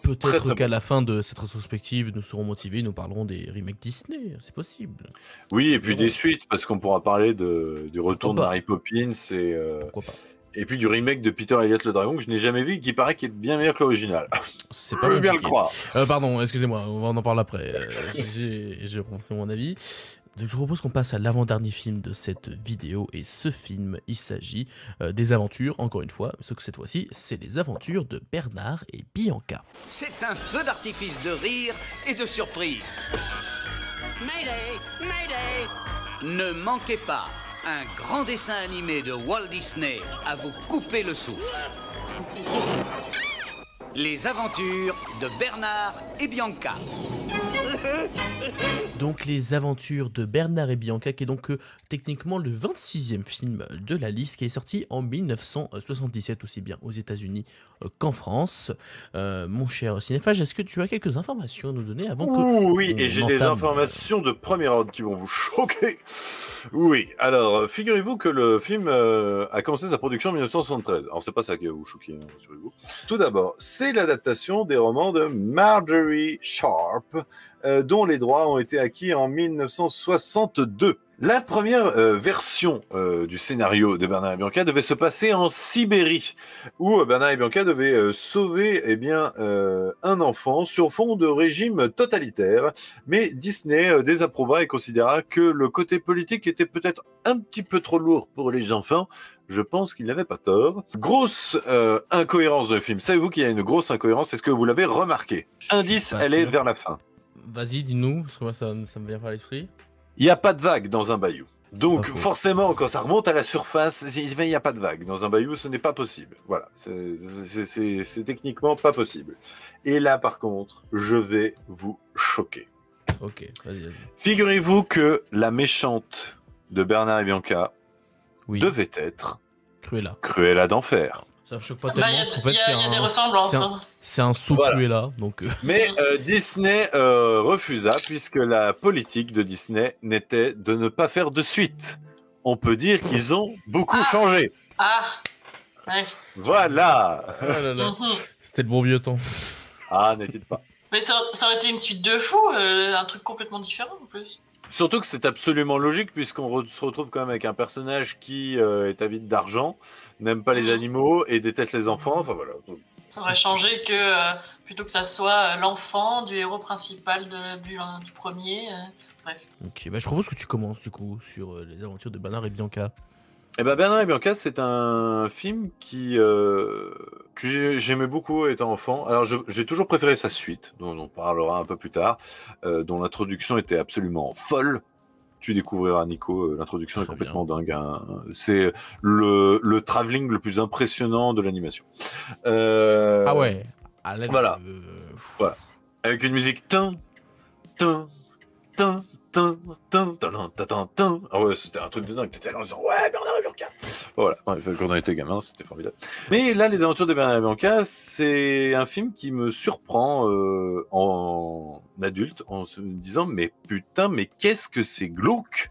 Peut-être qu'à la fin de cette rétrospective, nous serons motivés, nous parlerons des remakes Disney, c'est possible. Oui, et puis des suites, parce qu'on pourra parler du retour de Mary Poppins et puis du remake de Peter Elliott le Dragon que je n'ai jamais vu et qui paraît qu'il est bien meilleur que l'original. C'est pas bien le croire. Pardon, excusez-moi, on en parle après. J'ai repensé mon avis. Donc, je propose qu'on passe à l'avant-dernier film de cette vidéo, et ce film, il s'agit des aventures, encore une fois, sauf que cette fois-ci, c'est les aventures de Bernard et Bianca. C'est un feu d'artifice de rire et de surprise. Mayday, Mayday. Ne manquez pas un grand dessin animé de Walt Disney à vous couper le souffle. Les aventures de Bernard et Bianca. Donc les aventures de Bernard et Bianca, qui est donc techniquement le 26e film de la liste, qui est sorti en 1977, aussi bien aux États-Unis qu'en France. Mon cher Cinéphage, est-ce que tu as quelques informations à nous donner avant que... Oui, et j'ai des informations de premier ordre qui vont vous choquer. Oui, alors figurez-vous que le film a commencé sa production en 1973. Alors c'est pas ça qui va vous choquer, rassurez-vous. Tout d'abord, c'est l'adaptation des romans de Marjorie Sharp, dont les droits ont été acquis en 1962. La première version du scénario de Bernard et Bianca devait se passer en Sibérie, où Bernard et Bianca devaient sauver un enfant sur fond de régime totalitaire. Mais Disney désapprouva et considéra que le côté politique était peut-être un petit peu trop lourd pour les enfants. Je pense qu'il n'avait pas tort. Grosse incohérence de film. Savez-vous qu'il y a une grosse incohérence? Est-ce que vous l'avez remarqué? Indice, elle est vers la fin. Vas-y, dis-nous, parce que moi ça me vient pas à l'esprit. Il n'y a pas de vague dans un bayou. Donc forcément, quand ça remonte à la surface, il n'y a pas de vague. Dans un bayou, ce n'est pas possible. Voilà, c'est techniquement pas possible. Et là, par contre, je vais vous choquer. Ok, vas-y. Figurez-vous que la méchante de Bernard et Bianca devait être Cruella d'Enfer. Ça me choque pas tellement, parce qu'en fait, il y a des ressemblances. C'est un sous-Cruella, donc... Mais Disney refusa, puisque la politique de Disney n'était de ne pas faire de suite. On peut dire qu'ils ont beaucoup changé. Ouais. Voilà. Oh là là. C'était le bon vieux temps. Ah, n'est-il pas. Mais ça aurait été une suite de fou, un truc complètement différent en plus. Surtout que c'est absolument logique, puisqu'on se retrouve quand même avec un personnage qui est avide d'argent, n'aime pas les animaux et déteste les enfants. Enfin voilà. Ça aurait changé que plutôt que ça soit l'enfant du héros principal du premier. Bref. Ok, bah je propose que tu commences du coup sur les aventures de Bernard et Bianca. Eh ben Bernard et Bianca, c'est un film que j'aimais beaucoup étant enfant. Alors j'ai toujours préféré sa suite, dont on parlera un peu plus tard, dont l'introduction était absolument folle. Tu découvriras, Nico, l'introduction est complètement dingue. Hein. C'est le travelling le plus impressionnant de l'animation. Ah ouais. Voilà. Voilà. Avec une musique tin. Ah ouais, c'était un truc de dingue. T'étais là en disant ouais, Bernard et Bianca. Voilà, quand on était gamin, c'était formidable. Mais là, Les Aventures de Bernard et Bianca, c'est un film qui me surprend en adulte, en se disant mais putain, mais qu'est-ce que c'est glauque,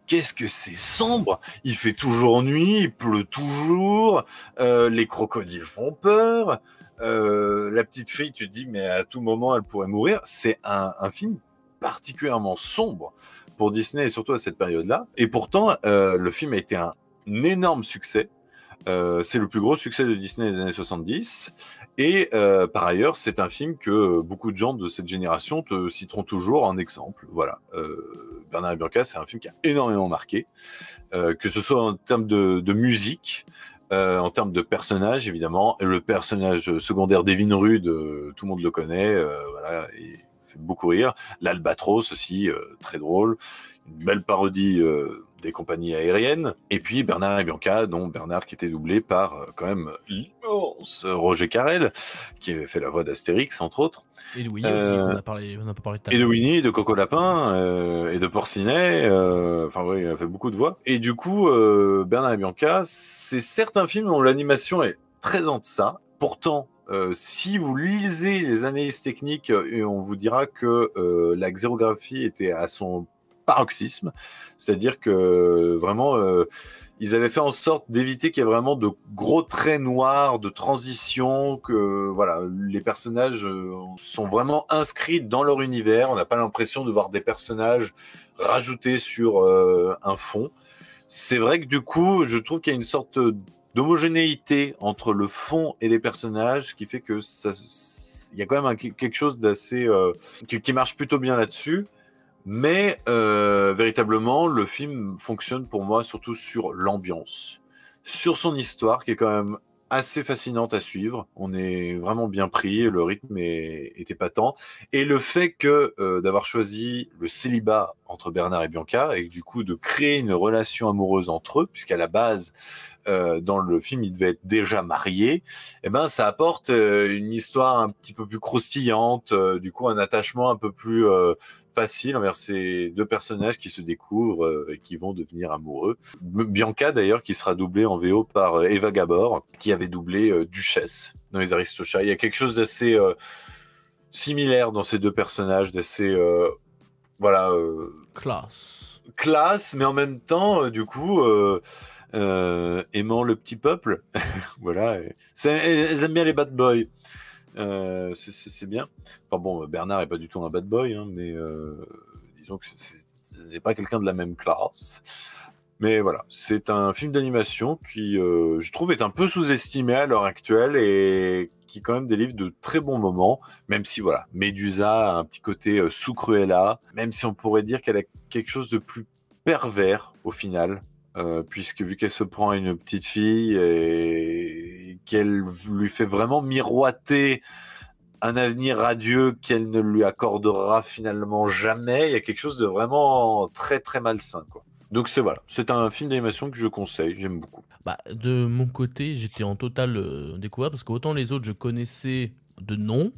qu'est-ce que c'est sombre. Il fait toujours nuit, il pleut toujours, les crocodiles font peur. La petite fille, tu te dis mais à tout moment elle pourrait mourir. C'est un film particulièrement sombre pour Disney et surtout à cette période-là. Et pourtant, le film a été un énorme succès. C'est le plus gros succès de Disney des années 70. Et par ailleurs, c'est un film que beaucoup de gens de cette génération te citeront toujours en exemple. Voilà. Bernard et Bianca, c'est un film qui a énormément marqué, que ce soit en termes de musique, en termes de personnages, évidemment. Le personnage secondaire d'Evin Rude, tout le monde le connaît. Voilà. Et fait beaucoup rire. L'Albatros aussi, très drôle. Une belle parodie des compagnies aériennes. Et puis Bernard et Bianca, dont Bernard qui était doublé par quand même l'immense Roger Carrel, qui avait fait la voix d'Astérix, entre autres. Et de Winnie aussi, on a pas parlé tout à l'heure. Et de Winnie, de Coco Lapin, et de Porcinet. Enfin, oui, il a fait beaucoup de voix. Et du coup, Bernard et Bianca, c'est certains films dont l'animation est très en deçà. Pourtant, si vous lisez les analyses techniques, on vous dira que la xérographie était à son paroxysme, c'est-à-dire que vraiment ils avaient fait en sorte d'éviter qu'il y ait vraiment de gros traits noirs de transition, que voilà, les personnages sont vraiment inscrits dans leur univers, on n'a pas l'impression de voir des personnages rajoutés sur un fond. C'est vrai que du coup je trouve qu'il y a une sorte d'homogénéité entre le fond et les personnages qui fait que ça, il y a quand même quelque chose d'assez qui marche plutôt bien là-dessus. Mais véritablement, le film fonctionne pour moi surtout sur l'ambiance, sur son histoire qui est quand même assez fascinante à suivre. On est vraiment bien pris, le rythme est épatant. Et le fait que d'avoir choisi le célibat entre Bernard et Bianca et du coup de créer une relation amoureuse entre eux, puisqu'à la base, dans le film, ils devaient être déjà mariés, et ben ça apporte une histoire un petit peu plus croustillante, du coup un attachement un peu plus facile envers ces deux personnages qui se découvrent et qui vont devenir amoureux. Bianca d'ailleurs qui sera doublée en VO par Eva Gabor qui avait doublé Duchesse dans Les Aristochats. Il y a quelque chose d'assez similaire dans ces deux personnages, d'assez voilà classe, mais en même temps du coup aimant le petit peuple. Voilà, elles aiment bien les bad boys. C'est bien. Enfin bon, Bernard est pas du tout un bad boy, hein, mais disons que ce n'est pas quelqu'un de la même classe. Mais voilà, c'est un film d'animation qui, je trouve, est un peu sous-estimé à l'heure actuelle et qui quand même délivre de très bons moments, même si voilà, Médusa a un petit côté sous Cruella, même si on pourrait dire qu'elle a quelque chose de plus pervers au final. Puisque vu qu'elle se prend à une petite fille et qu'elle lui fait vraiment miroiter un avenir radieux qu'elle ne lui accordera finalement jamais, il y a quelque chose de vraiment très très malsain, quoi. Donc c'est un film d'animation que je conseille, j'aime beaucoup. Bah, de mon côté, j'étais en totale découverte parce qu'autant les autres je connaissais de nom,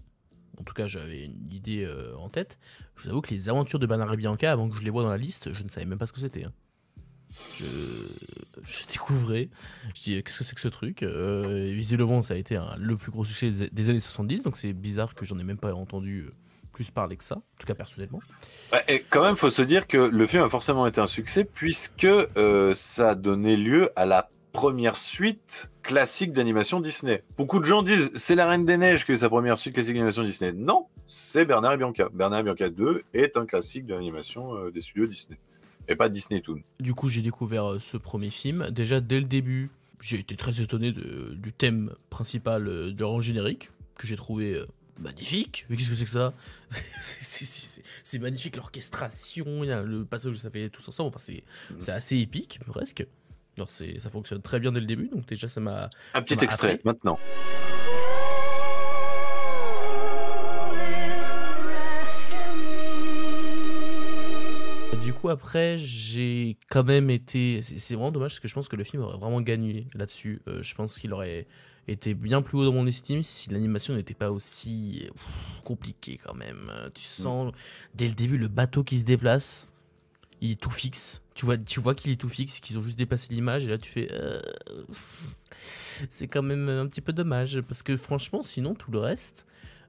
en tout cas j'avais une idée en tête. Je vous avoue que les aventures de Bernard et Bianca, avant que je les voie dans la liste, je ne savais même pas ce que c'était. Je découvrais, je dis qu'est-ce que c'est que ce truc, visiblement ça a été le plus gros succès des années 70, donc c'est bizarre que j'en ai même pas entendu plus parler que ça, en tout cas personnellement. Et quand même, faut se dire que le film a forcément été un succès puisque ça a donné lieu à la première suite classique d'animation Disney. Beaucoup de gens disent c'est La Reine des Neiges qui est sa première suite classique d'animation Disney. Non, c'est Bernard et Bianca. Bernard et Bianca 2 est un classique de l'animation des studios Disney. Et pas Disney Toon. Du coup, j'ai découvert ce premier film. Déjà, dès le début, j'ai été très étonné du thème principal de leur générique, que j'ai trouvé magnifique. Mais qu'est-ce que c'est que ça? C'est magnifique, l'orchestration, le passage où ça fait tous ensemble. Enfin, c'est assez épique, presque. Alors, ça fonctionne très bien dès le début, donc déjà, ça m'a... Un petit extrait, maintenant. Du coup, après, j'ai quand même été... C'est vraiment dommage parce que je pense que le film aurait vraiment gagné là-dessus. Je pense qu'il aurait été bien plus haut dans mon estime si l'animation n'était pas aussi compliquée quand même. Tu sens, dès le début, le bateau qui se déplace, il est tout fixe. Tu vois qu'il est tout fixe, qu'ils ont juste déplacé l'image et là, tu fais... C'est quand même un petit peu dommage parce que franchement, sinon, tout le reste...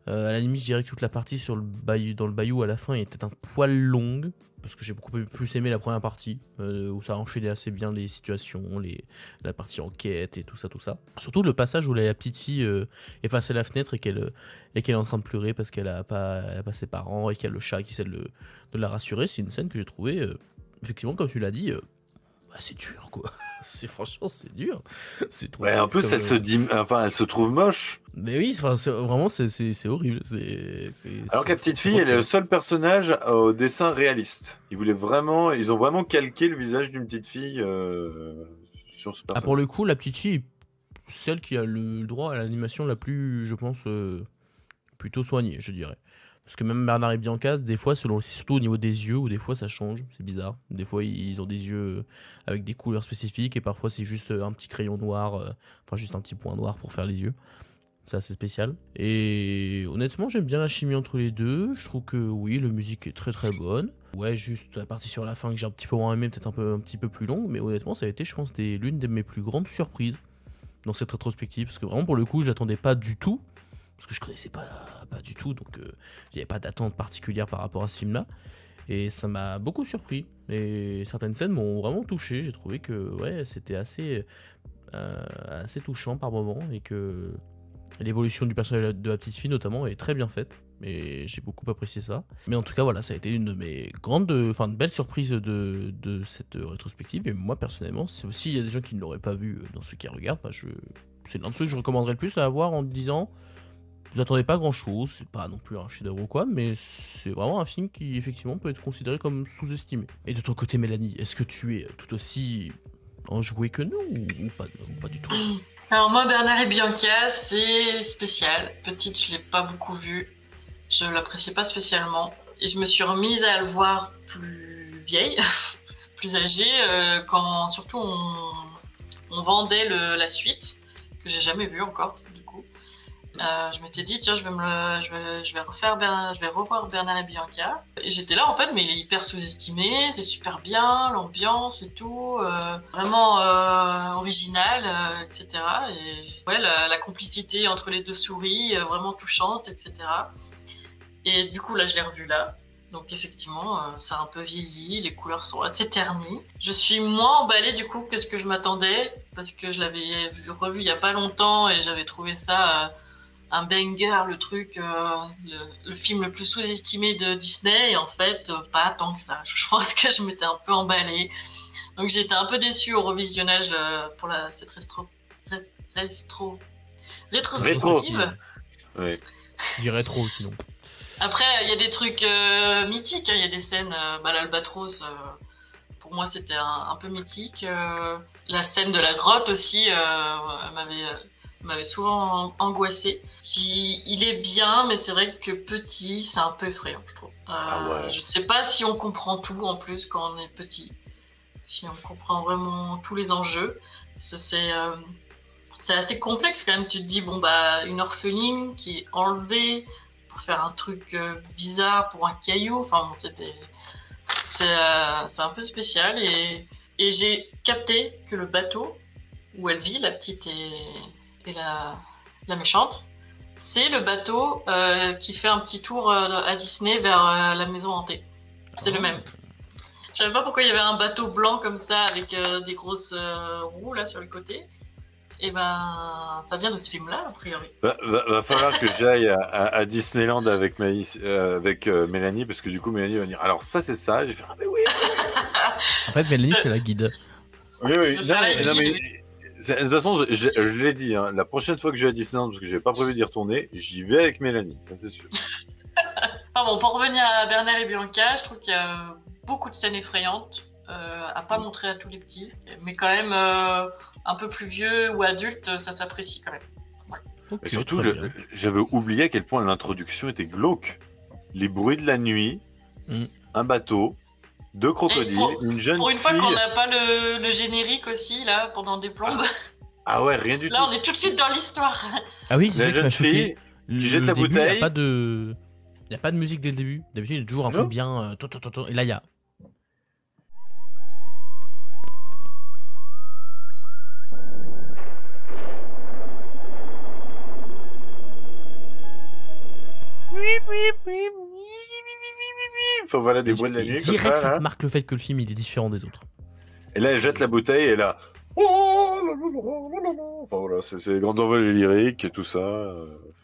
à la limite, je dirais que toute la partie sur dans le bayou à la fin était un poil longue. Parce que j'ai beaucoup plus aimé la première partie, où ça enchaînait assez bien les situations, la partie enquête et tout ça. Surtout le passage où la petite fille est face à la fenêtre et qu'elle est en train de pleurer parce qu'elle a pas ses parents et qu'il y a le chat qui essaie de la rassurer. C'est une scène que j'ai trouvée, effectivement, comme tu l'as dit, c'est dur, quoi. Franchement, c'est dur. C'est trop. Ouais, en plus, elle se trouve moche. Mais oui, vraiment, c'est horrible. Alors que la petite fille, elle est le seul personnage au dessin réaliste. Ils ont vraiment calqué le visage d'une petite fille sur ce personnage. Ah, pour le coup, la petite fille est celle qui a le droit à l'animation la plus, je pense, plutôt soignée, je dirais. Parce que même Bernard et Bianca, des fois, surtout au niveau des yeux, ou des fois ça change, c'est bizarre. Des fois, ils ont des yeux avec des couleurs spécifiques, et parfois c'est juste un petit crayon noir, enfin juste un petit point noir pour faire les yeux. C'est assez spécial. Et honnêtement, j'aime bien la chimie entre les deux. Je trouve que oui, la musique est très très bonne. Ouais, juste la partie sur la fin que j'ai un petit peu moins aimé, peut-être un petit peu plus longue, mais honnêtement, ça a été, je pense, l'une de mes plus grandes surprises dans cette rétrospective. Parce que vraiment, pour le coup, je l'attendais pas du tout. Parce que je connaissais pas du tout, donc j'avais pas d'attente particulière par rapport à ce film-là. Et ça m'a beaucoup surpris. Et certaines scènes m'ont vraiment touché. J'ai trouvé que ouais, c'était assez touchant par moments et que l'évolution du personnage de la petite fille notamment est très bien faite. Et j'ai beaucoup apprécié ça. Mais en tout cas, voilà, ça a été une de mes de belles surprises de cette rétrospective. Et moi, personnellement, c'est aussi, il y a des gens qui ne l'auraient pas vu dans ceux qui regardent, c'est l'un de ceux que je recommanderais le plus à avoir en disant... Vous attendez pas grand chose, c'est pas non plus un chef-d'œuvre ou quoi, mais c'est vraiment un film qui effectivement peut être considéré comme sous-estimé. Et de ton côté, Mélanie, est-ce que tu es tout aussi enjouée que nous ou pas du tout? Alors moi, Bernard et Bianca, c'est spécial. Petite, je l'ai pas beaucoup vu, je l'appréciais pas spécialement. Et je me suis remise à le voir plus vieille, plus âgée, quand surtout on vendait la suite, que j'ai jamais vue encore. Je m'étais dit tiens je vais revoir Bernard et Bianca et j'étais là en fait mais il est hyper sous-estimé, c'est super bien l'ambiance et tout, vraiment original, etc. Et ouais la complicité entre les deux souris vraiment touchante, etc. Et du coup là je l'ai revu là. Donc effectivement, ça a un peu vieilli, les couleurs sont assez ternies. Je suis moins emballée du coup que ce que je m'attendais parce que je l'avais revu il y a pas longtemps et j'avais trouvé ça un banger, le truc, le film le plus sous-estimé de Disney, et en fait, pas tant que ça. Je pense que je m'étais un peu emballée. Donc j'étais un peu déçue au revisionnage pour cette rétrospective. Oui. Je dis rétro sinon. Après, il y a des trucs mythiques, il y a des scènes, l'Albatros, pour moi c'était un peu mythique. La scène de la grotte aussi m'avait souvent angoissée. Il est bien, mais c'est vrai que petit, c'est un peu effrayant, je trouve. Je sais pas si on comprend tout en plus quand on est petit, si on comprend vraiment tous les enjeux. C'est assez complexe quand même. Tu te dis bon bah une orpheline qui est enlevée pour faire un truc bizarre pour un caillou. Enfin bon, c'est un peu spécial et j'ai capté que le bateau où elle vit, la petite et la méchante, c'est le bateau qui fait un petit tour à Disney vers la maison hantée. C'est le même. Je savais pas pourquoi il y avait un bateau blanc comme ça avec des grosses roues là sur le côté. Et ben, ça vient de ce film-là, a priori. Va falloir que j'aille à Disneyland avec Mélanie, parce que du coup, Mélanie va dire alors ça, c'est ça. J'ai fait ah, mais oui. En fait, Mélanie, c'est la guide. Oui. Non, mais de toute façon, je l'ai dit, hein, la prochaine fois que je vais à Disneyland, parce que je n'avais pas prévu d'y retourner, j'y vais avec Mélanie, ça c'est sûr. Bon, pour revenir à Bernard et Bianca, je trouve qu'il y a beaucoup de scènes effrayantes à pas montrer à tous les petits, mais quand même un peu plus vieux ou adulte, ça s'apprécie quand même. Ouais. Et surtout, j'avais oublié à quel point l'introduction était glauque. Les bruits de la nuit, un bateau, deux crocodiles, une jeune fille... Pour une fois qu'on n'a pas le générique aussi, là, pendant des plombes. Ah ouais, rien du tout. Là, on est tout de suite dans l'histoire. Ah oui, c'est ça qui m'a choqué. Qui jette la bouteille. Il n'y a pas de musique dès le début. D'habitude, il y a toujours un fond bien... Et là, il y a... Enfin voilà, des bruits de la nuit. Direct, ça te marque le fait que le film il est différent des autres. Et là, elle jette la bouteille et là. Enfin voilà, c'est les grandes envolées lyriques et tout ça.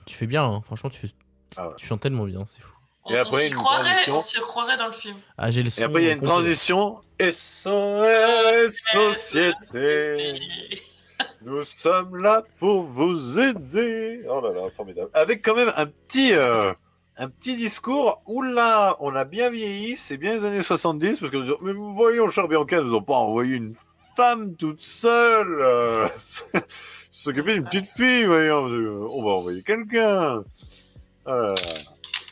Tu fais bien, hein. Franchement, tu chantes tellement bien, c'est fou. Et après, on se croirait dans le film. Ah, j'ai le son. Et après, il y a une transition. SOS Société. Nous sommes là pour vous aider. Oh là là, formidable. Avec quand même un petit discours. Oula, on a bien vieilli. C'est bien les années 70 parce que mais voyons, cher Bianca, nous ont pas envoyé une femme toute seule s'occuper d'une petite fille. Voyons, on va envoyer quelqu'un.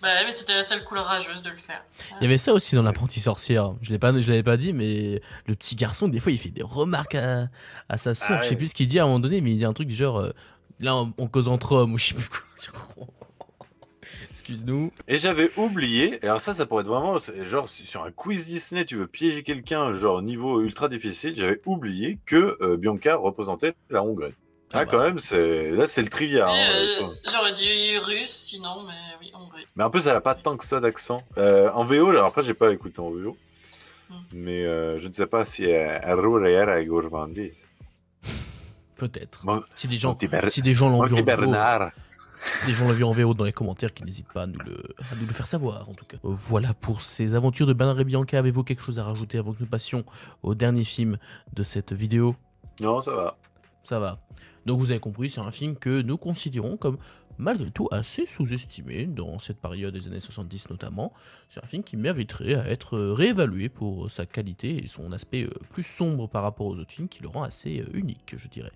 Bah mais c'était la seule couleur rageuse de le faire. Il y avait ça aussi dans l'apprenti sorcière. Je l'avais pas dit, mais le petit garçon, des fois, il fait des remarques à sa sœur. Je sais plus ce qu'il dit à un moment donné, mais il dit un truc du genre là, on cause entre hommes ou je sais plus quoi. Excuse-nous. Et j'avais oublié, et alors ça pourrait être vraiment, genre sur un quiz Disney, tu veux piéger quelqu'un, genre niveau ultra difficile, j'avais oublié que Bianca représentait la Hongrie. Ah, quand même, là c'est le trivia. J'aurais dit russe, sinon, mais oui, Hongrie. Mais en plus, elle a pas tant que ça d'accent. En VO, alors après, j'ai pas écouté en VO. Mais je ne sais pas si elle roulerait à gourmandise. Peut-être. Si des gens l'ont vu en Bernard. VO. Si des gens l'ont vu en VO dans les commentaires, qui n'hésitent pas à nous le faire savoir, en tout cas. Voilà pour ces aventures de Bernard et Bianca. Avez-vous quelque chose à rajouter avant que nous passions au dernier film de cette vidéo? Non, ça va. Ça va. Donc vous avez compris, c'est un film que nous considérons comme malgré tout assez sous-estimé dans cette période des années 70 notamment. C'est un film qui mériterait à être réévalué pour sa qualité et son aspect plus sombre par rapport aux autres films qui le rend assez unique, je dirais,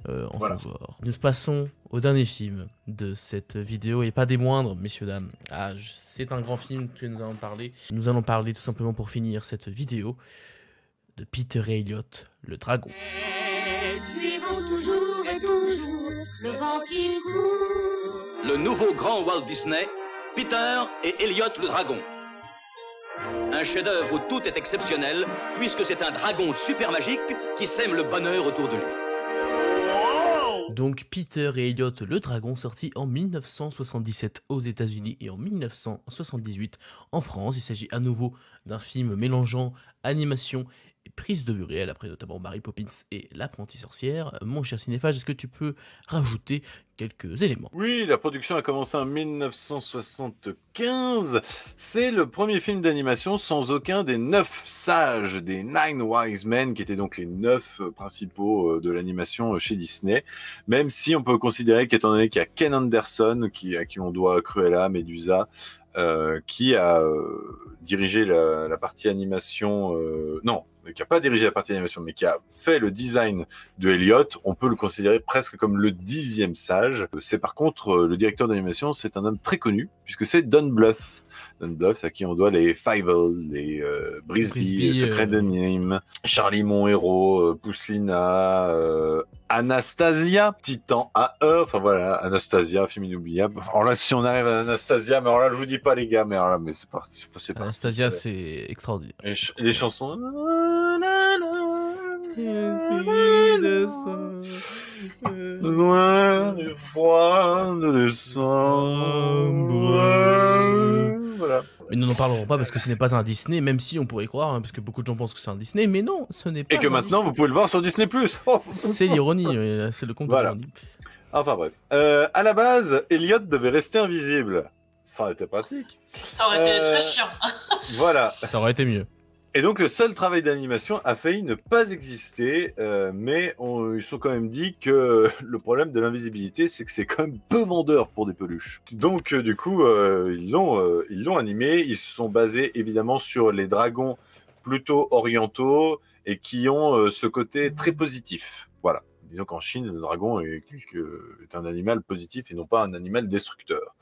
en son genre. Nous passons au dernier film de cette vidéo et pas des moindres, messieurs, dames. C'est un grand film que nous allons parler. Nous allons parler tout simplement pour finir cette vidéo de Peter et Elliot, le dragon. Suivons toujours et toujours le vent qui court. Le nouveau grand Walt Disney, Peter et Elliot le dragon. Un chef-d'œuvre où tout est exceptionnel, puisque c'est un dragon super magique qui sème le bonheur autour de lui. Donc Peter et Elliot le dragon, sorti en 1977 aux États-Unis et en 1978 en France. Il s'agit à nouveau d'un film mélangeant animation et prise de vue réelle, après notamment Mary Poppins et l'apprenti sorcière. Mon cher cinéphage, est-ce que tu peux rajouter quelques éléments? Oui, la production a commencé en 1975. C'est le premier film d'animation sans aucun des 9 sages, des Nine Wise Men, qui étaient donc les 9 principaux de l'animation chez Disney. Même si on peut considérer qu'étant donné qu'il y a Ken Anderson, à qui on doit Cruella, Medusa, qui a dirigé la partie animation, qui n'a pas dirigé la partie animation, mais qui a fait le design de Elliot, on peut le considérer presque comme le 10e sage. C'est par contre, le directeur d'animation, c'est un homme très connu, puisque c'est Don Bluth. Don Bluth, à qui on doit les Fievel, les Brisby, les Secrets de Nîmes, Charlie mon héros, Pousselina, Anastasia, Titan AE, enfin voilà, Anastasia, film inoubliable. Alors là, si on arrive à Anastasia, mais alors là, je vous dis pas les gars, mais alors là, mais c'est parti. Anastasia, c'est extraordinaire. Les chansons... Loin du froid de décembre. Voilà. Mais nous n'en parlerons pas parce que ce n'est pas un Disney, même si on pourrait croire, parce que beaucoup de gens pensent que c'est un Disney, mais non, ce n'est pas. Et que maintenant vous pouvez le voir sur Disney+. Oh. C'est l'ironie, c'est le compte de l'ironie. Enfin bref. À la base, Elliot devait rester invisible. Ça aurait été pratique. Ça aurait été très chiant. Voilà. Ça aurait été mieux. Et donc le seul travail d'animation a failli ne pas exister, mais ils sont quand même dit que le problème de l'invisibilité, c'est que c'est quand même peu vendeur pour des peluches. Donc du coup, ils l'ont animé. Ils se sont basés évidemment sur les dragons plutôt orientaux et qui ont ce côté très positif. Voilà. Disons qu'en Chine, le dragon est un animal positif et non pas un animal destructeur.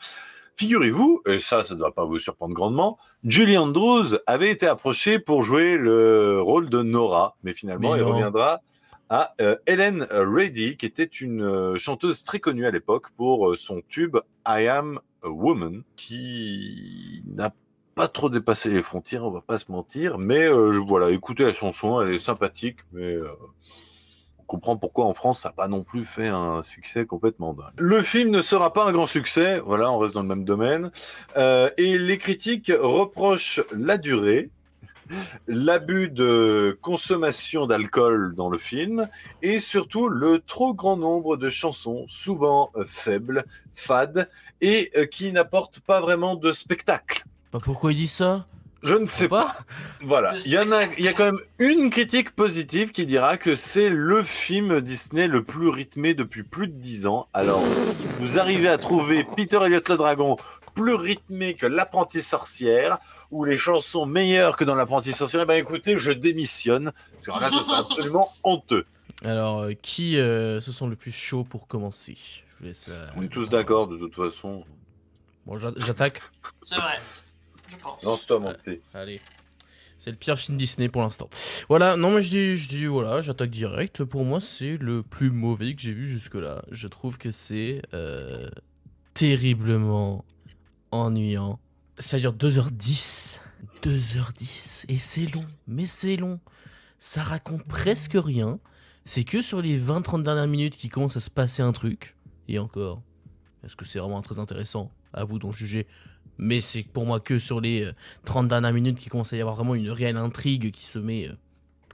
Figurez-vous, et ça ne doit pas vous surprendre grandement, Julie Andrews avait été approchée pour jouer le rôle de Nora, mais finalement, il reviendra à Helen Reddy, qui était une chanteuse très connue à l'époque pour son tube I Am a Woman, qui n'a pas trop dépassé les frontières, on va pas se mentir, mais voilà, écoutez la chanson, elle est sympathique, mais... on comprend pourquoi en France ça n'a pas non plus fait un succès complètement dingue. Le film ne sera pas un grand succès, voilà, on reste dans le même domaine, et les critiques reprochent la durée, l'abus de consommation d'alcool dans le film, et surtout le trop grand nombre de chansons, souvent faibles, fades, et qui n'apportent pas vraiment de spectacle. Pourquoi il dit ça ? Je ne sais pas. Voilà. Il y a quand même une critique positive qui dira que c'est le film Disney le plus rythmé depuis plus de 10 ans. Alors, si vous arrivez à trouver Peter Elliot le Dragon plus rythmé que l'apprenti sorcière, ou les chansons meilleures que dans l'apprenti sorcière, ben écoutez, je démissionne. Parce que là, ça serait absolument honteux. Alors, qui se sent le plus chaud pour commencer? Je vous laisse. On est tous d'accord de toute façon. Bon, j'attaque. C'est vrai, je pense. Lance-toi, mon petit. Allez. C'est le pire film Disney pour l'instant. Voilà, non mais je dis voilà, j'attaque direct. Pour moi, c'est le plus mauvais que j'ai vu jusque-là. Je trouve que c'est terriblement ennuyant. Ça dure 2h10. 2h10. Et c'est long, mais c'est long. Ça raconte presque rien. C'est que sur les 20-30 dernières minutes qu'il commence à se passer un truc. Et encore, est-ce que c'est vraiment très intéressant? À vous d'en juger. Mais c'est pour moi que sur les 30 dernières minutes qu'il commence à y avoir vraiment une réelle intrigue qui se met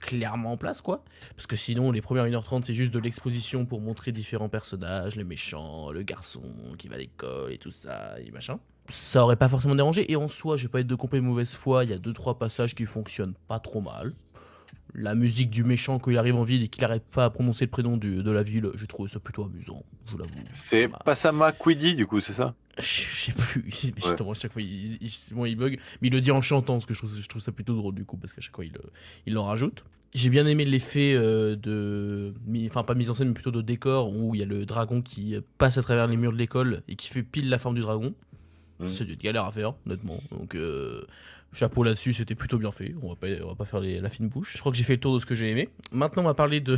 clairement en place, quoi. Parce que sinon, les premières 1h30, c'est juste de l'exposition pour montrer différents personnages, les méchants, le garçon qui va à l'école et tout ça, et machin. Ça aurait pas forcément dérangé, et en soi, je vais pas être de complète mauvaise foi, il y a 2-3 passages qui fonctionnent pas trop mal. La musique du méchant quand il arrive en ville et qu'il arrête pas à prononcer le prénom de la ville, j'ai trouvé ça plutôt amusant, je l'avoue. C'est Passama Quidi, du coup, c'est ça? Je sais plus, justement, à chaque fois il bug, mais il le dit en chantant, parce que je trouve ça plutôt drôle du coup, parce qu'à chaque fois il en rajoute. J'ai bien aimé l'effet enfin pas mise en scène, mais plutôt de décor, où il y a le dragon qui passe à travers les murs de l'école et qui fait pile la forme du dragon. C'est une galère à faire, honnêtement, donc chapeau là-dessus, c'était plutôt bien fait, on va pas faire la fine bouche. Je crois que j'ai fait le tour de ce que j'ai aimé. Maintenant on va parler du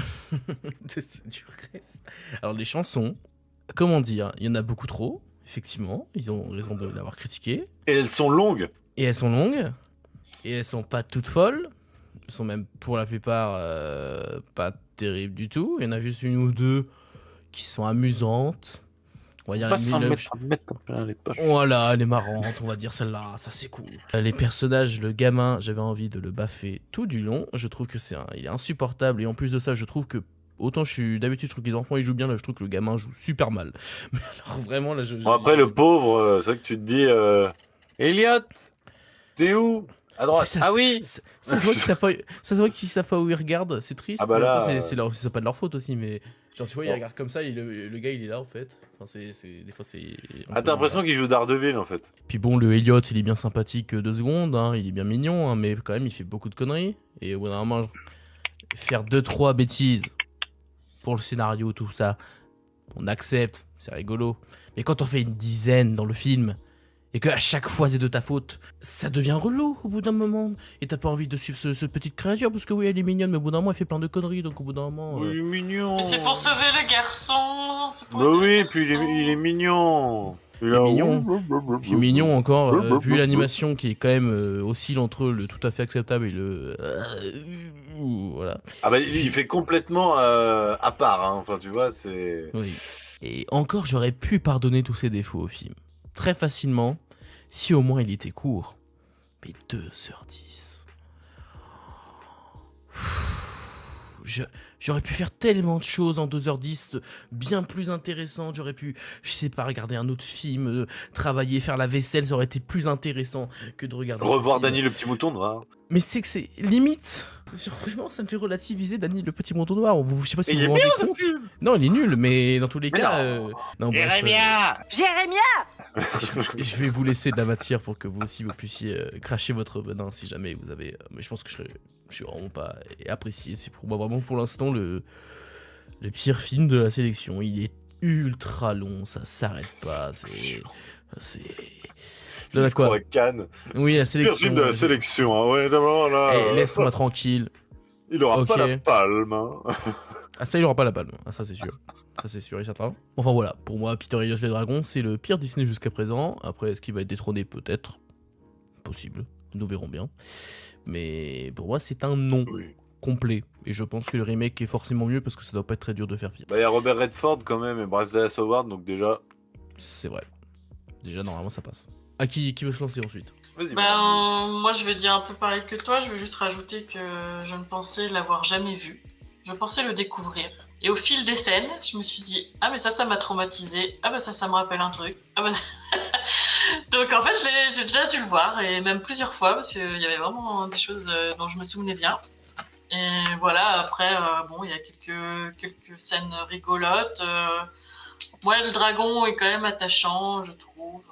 reste. Alors les chansons, comment dire, il y en a beaucoup trop. Effectivement, ils ont raison de l'avoir critiqué. Et elles sont longues. Et elles sont pas toutes folles. Elles sont même pour la plupart pas terribles du tout. Il y en a juste une ou deux qui sont amusantes. On va dire les poches. Voilà, elle est marrante, on va dire celle-là, ça c'est cool. Les personnages, le gamin, j'avais envie de le baffer tout du long. Je trouve que il est insupportable, et en plus de ça, je trouve que autant d'habitude je trouve que les enfants ils jouent bien, là je trouve que le gamin joue super mal. Mais alors vraiment là Bon, après le pauvre, c'est vrai que tu te dis Elliot, t'es où? À droite. Ah oui. Ça se voit qu'ils savent pas où ils regardent, c'est triste. Ah bah là, c'est pas de leur faute aussi, mais genre tu vois, ils regardent comme ça et le gars il est là en fait. Enfin, des fois c'est. Ah, t'as l'impression qu'il joue Daredevil en fait. Puis bon, le Elliot il est bien sympathique 2 secondes, hein, il est bien mignon, hein, mais quand même il fait beaucoup de conneries. Et au bout d'un moment, faire 2-3 bêtises pour le scénario, tout ça, on accepte, c'est rigolo. Mais quand on fait une dizaine dans le film, et qu'à chaque fois c'est de ta faute, ça devient relou au bout d'un moment. Et t'as pas envie de suivre cette petite créature, parce que oui, elle est mignonne, mais au bout d'un moment, elle fait plein de conneries, donc au bout d'un moment... Il est mignon. Mais c'est pour sauver le garçon. Bah oui, puis il est mignon. Il est mignon. Puis mignon encore, vu l'animation qui est quand même oscille entre le tout à fait acceptable et le... voilà. Ah bah il fait complètement à part, hein. Enfin tu vois, c'est... Oui. Et encore, j'aurais pu pardonner tous ses défauts au film. Très facilement, si au moins il était court. Mais 2h10. J'aurais pu faire tellement de choses en 2h10, bien plus intéressantes. J'aurais pu, je sais pas, regarder un autre film, travailler, faire la vaisselle, ça aurait été plus intéressant que de regarder... Revoir Danny le petit mouton noir. Mais c'est que c'est limite... Vraiment, ça me fait relativiser Danny le petit mouton noir. Je sais pas si vous vous rendez compte. Non, il est nul, mais dans tous les cas... Non, Jérémia je vais vous laisser de la matière pour que vous aussi vous puissiez cracher votre venin si jamais vous avez... mais je pense que je suis vraiment pas apprécié. C'est pour moi vraiment pour l'instant le pire film de la sélection. Il est ultra long, ça s'arrête pas. C'est... Là, quoi. Cannes. Oui, la sélection. Film de la sélection, hein. Ouais, d'abord là. Laisse-moi tranquille. Il aura pas la palme. Hein. Ah, ça, il aura pas la palme. Ah, ça, c'est sûr. Ça, c'est sûr et certain. Enfin, voilà. Pour moi, Peter et les Dragons, c'est le pire Disney jusqu'à présent. Après, est-ce qu'il va être détrôné? Peut-être. Possible. Nous verrons bien. Mais pour moi, c'est un non complet. Et je pense que le remake est forcément mieux parce que ça doit pas être très dur de faire pire. Bah, il y a Robert Redford quand même et Bryce Dallas Howard, donc déjà. C'est vrai. Déjà, normalement, ça passe. À qui veut se lancer ensuite? Moi, je vais dire un peu pareil que toi. Je vais juste rajouter que je ne pensais l'avoir jamais vu. Je pensais le découvrir. Et au fil des scènes, je me suis dit, ah mais ça m'a traumatisé. Ah bah ça me rappelle un truc. Ah bah donc en fait, j'ai déjà dû le voir, et même plusieurs fois, parce qu'il y avait vraiment des choses dont je me souvenais bien. Et voilà, après, bon, il y a quelques scènes rigolotes. Moi, le dragon est quand même attachant, je trouve.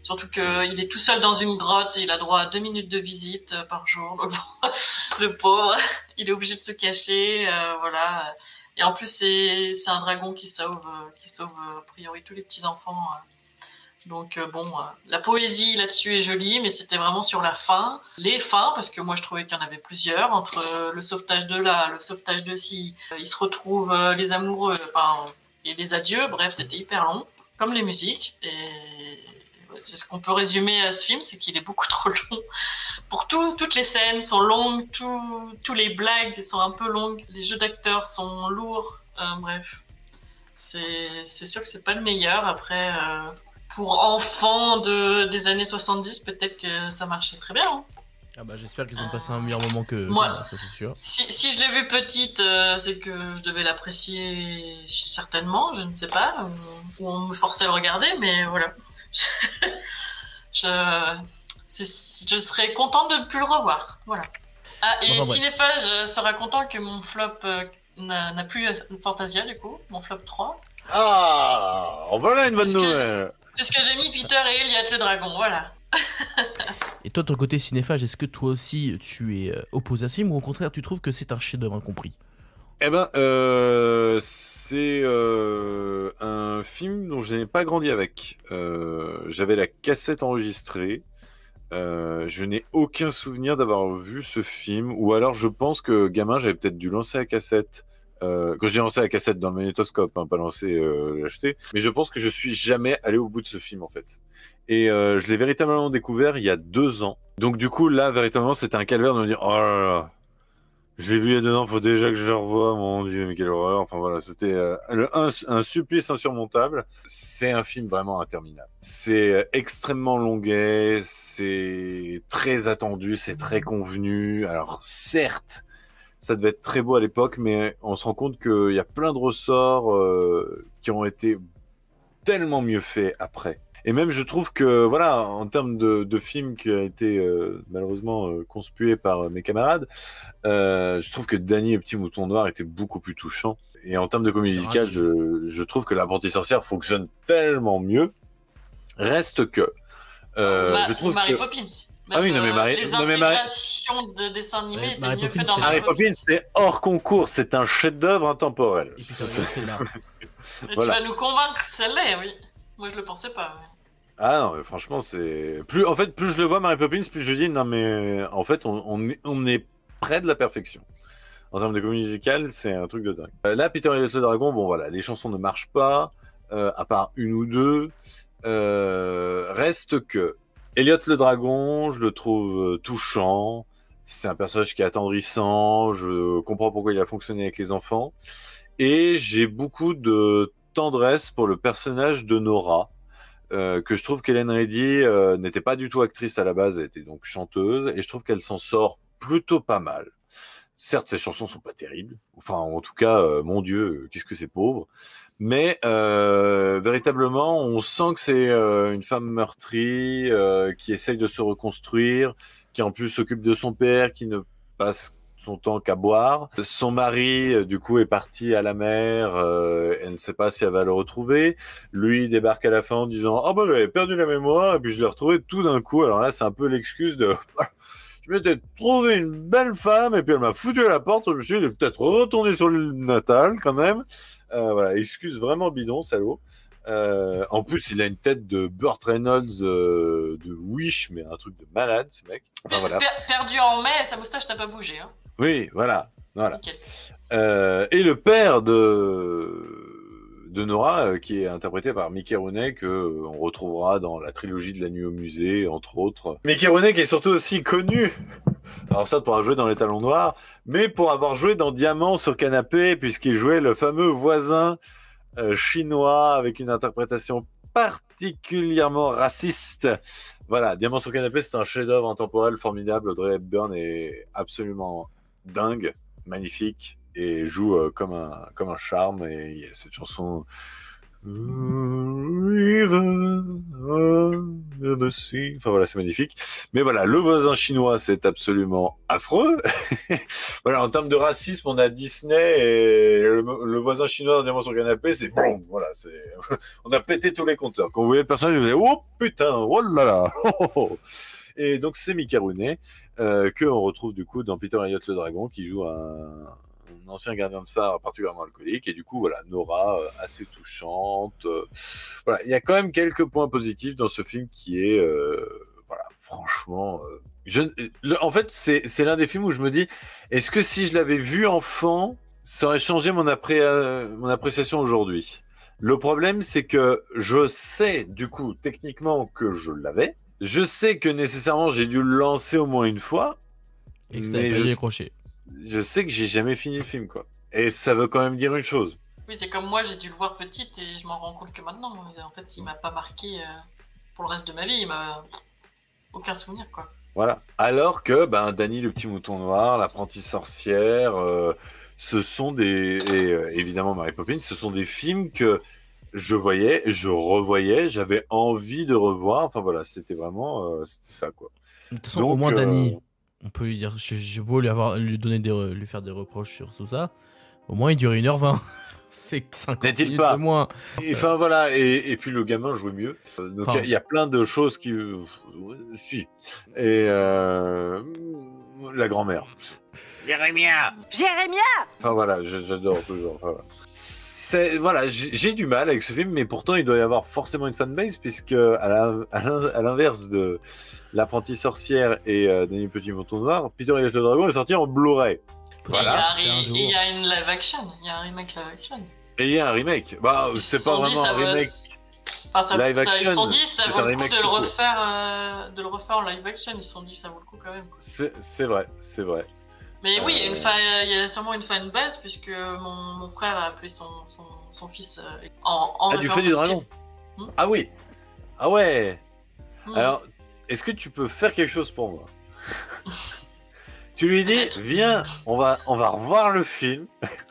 Surtout qu'il est tout seul dans une grotte et il a droit à 2 minutes de visite par jour. Donc, le pauvre, il est obligé de se cacher, voilà. Et en plus, c'est un dragon qui sauve a priori tous les petits enfants Donc bon, la poésie là-dessus est jolie, mais c'était vraiment sur la fin. Les fins, parce que moi je trouvais qu'il y en avait plusieurs, entre le sauvetage de là, le sauvetage de ci, ils se retrouvent les amoureux, et les adieux, bref, c'était hyper long, comme les musiques. Et c'est ce qu'on peut résumer à ce film, c'est qu'il est beaucoup trop long. Pour toutes les scènes sont longues, tous les blagues sont un peu longues, les jeux d'acteurs sont lourds, bref. C'est sûr que c'est pas le meilleur. Après, pour enfants des années 70, peut-être que ça marchait très bien. Hein. Ah bah j'espère qu'ils ont passé un meilleur moment que moi, ça c'est sûr. Si je l'ai vue petite, c'est que je devais l'apprécier certainement, je ne sais pas, ou on me forçait à le regarder, mais voilà. Je serais contente de ne plus le revoir, voilà. Ah, et Cinéphage sera content que mon flop n'a plus Fantasia, du coup, mon flop 3. Ah, voilà une bonne nouvelle. Puisque j'ai mis Peter et Elliot le dragon, voilà. Et toi, de ton côté cinéphage, est-ce que toi aussi tu es opposé à ce film ou au contraire tu trouves que c'est un chef-d'œuvre incompris? Eh ben, c'est un film dont je n'ai pas grandi avec. J'avais la cassette enregistrée. Je n'ai aucun souvenir d'avoir vu ce film, ou alors je pense que gamin j'avais peut-être dû lancer la cassette. Quand je dis lancer la cassette dans le magnétoscope, hein, pas lancer l'acheter, mais je pense que je suis jamais allé au bout de ce film en fait. Et je l'ai véritablement découvert il y a 2 ans. Donc du coup là véritablement c'était un calvaire de me dire oh là là, je l'ai vu il y a 2 ans, faut déjà que je le revoie, mon dieu mais quelle horreur. Enfin voilà, c'était un supplice insurmontable. C'est un film vraiment interminable. C'est extrêmement longuet, c'est très attendu, c'est très convenu. Alors certes, ça devait être très beau à l'époque, mais on se rend compte qu'il y a plein de ressorts qui ont été tellement mieux faits après. Et même, je trouve que, voilà, en termes de film qui a été malheureusement conspué par mes camarades, je trouve que Danny et Petit Mouton Noir était beaucoup plus touchant. Et en termes de comédie musicale, je trouve que L'Apprenti Sorcière fonctionne tellement mieux. Reste que... je trouve Mary que... Poppins. Ah oui, non mais Mary... Les intégrations de dessins animés étaient mieux faites dans Mary Poppins, c'est hors concours, c'est un chef-d'œuvre intemporel. Et putain, c'est là. Tu vas nous convaincre que ça l'est, oui. Moi, je le pensais pas. Ouais. Ah non, mais franchement, c'est... plus je le vois, Mary Poppins, plus je dis, non mais en fait, on est près de la perfection. En termes de comédie musicale, c'est un truc de dingue. Là, Peter et le Dragon, bon voilà, les chansons ne marchent pas, à part une ou deux. Reste que Elliot le Dragon, je le trouve touchant. C'est un personnage qui est attendrissant. Je comprends pourquoi il a fonctionné avec les enfants. Et j'ai beaucoup de tendresse pour le personnage de Nora, que je trouve qu'Hélène Reddy n'était pas du tout actrice à la base, elle était donc chanteuse, et je trouve qu'elle s'en sort plutôt pas mal. Certes, ses chansons sont pas terribles. Enfin, en tout cas, mon Dieu, qu'est-ce que c'est pauvre. Mais véritablement, on sent que c'est une femme meurtrie qui essaye de se reconstruire, qui en plus s'occupe de son père, qui ne passe son temps qu'à boire. Son mari, du coup, est parti à la mer. Elle ne sait pas si elle va le retrouver. Lui débarque à la fin en disant « Ah bah j'avais perdu la mémoire et puis je l'ai retrouvé tout d'un coup. » Alors là, c'est un peu l'excuse de « Je m'étais trouvé une belle femme et puis elle m'a foutu à la porte. Je me suis dit peut-être retourner sur l'île natale quand même. » Voilà, excuse vraiment bidon, salaud. En plus, il a une tête de Burt Reynolds de Wish, mais un truc de malade, ce mec. Enfin, voilà. Perdu en mai, sa moustache n'a pas bougé. Hein. Oui, voilà. Et le père de Nora, qui est interprété par Mickey Rooney, que on retrouvera dans la trilogie de La Nuit au musée, entre autres. Mickey Rooney qui est surtout aussi connu, alors ça pour avoir joué dans Les Talons Noirs, mais pour avoir joué dans Diamant sur canapé, puisqu'il jouait le fameux voisin chinois avec une interprétation particulièrement raciste. Voilà, Diamant sur canapé, c'est un chef-d'œuvre intemporel formidable. Audrey Hepburn est absolument dingue, magnifique, et joue comme un charme. Et il y a cette chanson the sea. Enfin voilà, c'est magnifique. Mais voilà, le voisin chinois, c'est absolument affreux. Voilà, en termes de racisme, on a Disney et le voisin chinois dans Diamant sur canapé, c'est bon. Voilà, on a pété tous les compteurs. Quand vous voyez le personnage, vous dites oh putain, oh là là. Et donc c'est Mickey Rooney que on retrouve du coup dans Peter et Elliot le Dragon, qui joue un mon ancien gardien de phare particulièrement alcoolique, et du coup, voilà, Nora, assez touchante. Voilà, il y a quand même quelques points positifs dans ce film qui est, voilà, franchement... en fait, c'est l'un des films où je me dis, est-ce que si je l'avais vu enfant, ça aurait changé mon appréciation aujourd'hui? Le problème, c'est que je sais, du coup, techniquement, que je l'avais. Je sais que nécessairement, j'ai dû le lancer au moins une fois. Et que ça n'avait pas décroché. Je sais que j'ai jamais fini le film, quoi. Et ça veut quand même dire une chose. Oui, c'est comme moi, j'ai dû le voir petite et je m'en rends compte que maintenant. En fait, il m'a pas marqué pour le reste de ma vie. Il m'a aucun souvenir, quoi. Voilà. Alors que, Dany le petit mouton noir, l'apprentie sorcière, ce sont des... Et évidemment Mary Poppins, ce sont des films que je voyais, je revoyais, j'avais envie de revoir. Enfin voilà, c'était vraiment... c'était ça, quoi. De toute façon, au moins Dany, on peut lui dire, j'ai beau lui faire des reproches sur tout ça, au moins il dure 1h20. C'est 50 minutes de moins. Enfin voilà, et puis le gamin jouait mieux. Donc il y a plein de choses qui... Si. Et la grand-mère. Jérémia. Enfin voilà, j'adore toujours. Voilà, j'ai du mal avec ce film, mais pourtant il doit y avoir forcément une fanbase, puisque à l'inverse de L'Apprentie Sorcière et Dany le Petit Mouton Noir, Peter et le Dragon est sorti en Blu-ray. Voilà. Et il y a une live action, il y a un remake live action. Et il y a un remake. C'est pas vraiment un remake. Live action. Ils se sont dit ça vaut le coup de le refaire en live action. Ils se sont dit ça vaut le coup quand même. C'est vrai. Mais oui, il y a sûrement une fanbase puisque mon frère a appelé son fils en du fait du dragon. Ah oui. Ah ouais. Alors, est-ce que tu peux faire quelque chose pour moi? Tu lui dis, viens, on va revoir le film.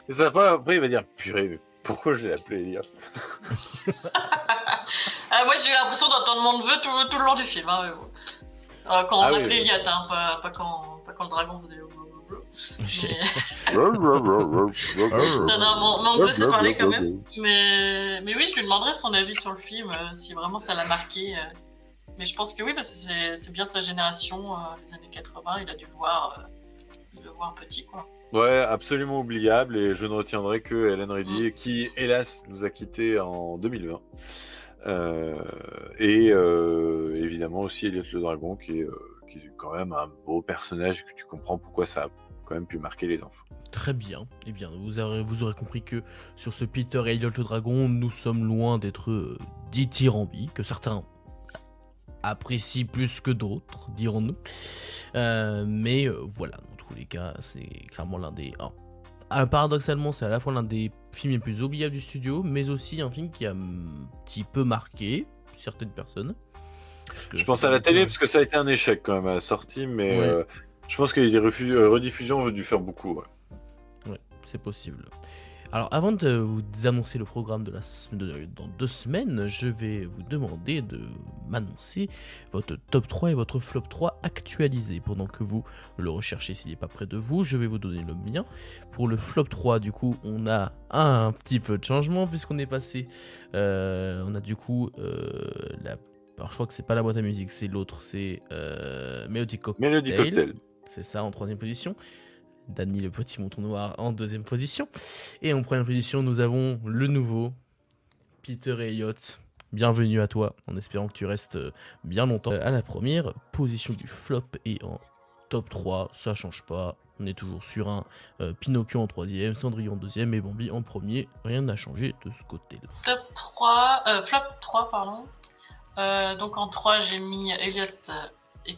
Et ça après, il va dire, purée, pourquoi je l'ai appelé Elliot? Moi, j'ai eu l'impression d'entendre mon neveu tout le long du film. Hein, quand on appelait Elliot, hein, pas quand le dragon faisait... Non, mon neveu s'est parlé quand même. Mais oui, je lui demanderai son avis sur le film, si vraiment ça l'a marqué. Mais je pense que oui, parce que c'est bien sa génération, les années 80, il a dû le voir petit, quoi. Ouais, absolument oubliable, et je ne retiendrai que Helen Reddy, qui, hélas, nous a quittés en 2020. Évidemment aussi Elliot le Dragon, qui est quand même un beau personnage, que tu comprends pourquoi ça a quand même pu marquer les enfants. Très bien. Eh bien, vous aurez compris que sur ce Peter et Elliot le Dragon, nous sommes loin d'être dithyrambiques, que certains apprécient plus que d'autres, dirons-nous. Mais voilà, dans tous les cas, c'est clairement l'un des... paradoxalement, c'est à la fois l'un des films les plus oubliables du studio, mais aussi un film qui a un petit peu marqué certaines personnes. Je pense à la télé, parce que ça a été un échec quand même à la sortie, mais ouais. Je pense que les rediffusions ont dû faire beaucoup. Ouais, c'est possible. Alors, avant de vous annoncer le programme dans 2 semaines, je vais vous demander de m'annoncer votre top 3 et votre flop 3 actualisé. Pendant que vous le recherchez s'il n'est pas près de vous, je vais vous donner le mien. Pour le flop 3, du coup, on a un petit peu de changement, puisqu'on est passé... on a du coup alors, je crois que c'est pas la boîte à musique, c'est l'autre, c'est Melody Cocktail. C'est ça, en 3e position. Dany le Petit Mouton Noir en 2e position. Et en 1re position, nous avons le nouveau Peter et Elliot. Bienvenue à toi, en espérant que tu restes bien longtemps. À la 1re position du flop et en top 3, ça change pas. On est toujours sur un Pinocchio en 3e, Cendrillon en 2e et Bambi en 1er. Rien n'a changé de ce côté-là. Flop 3, pardon. Donc en 3, j'ai mis Elliot et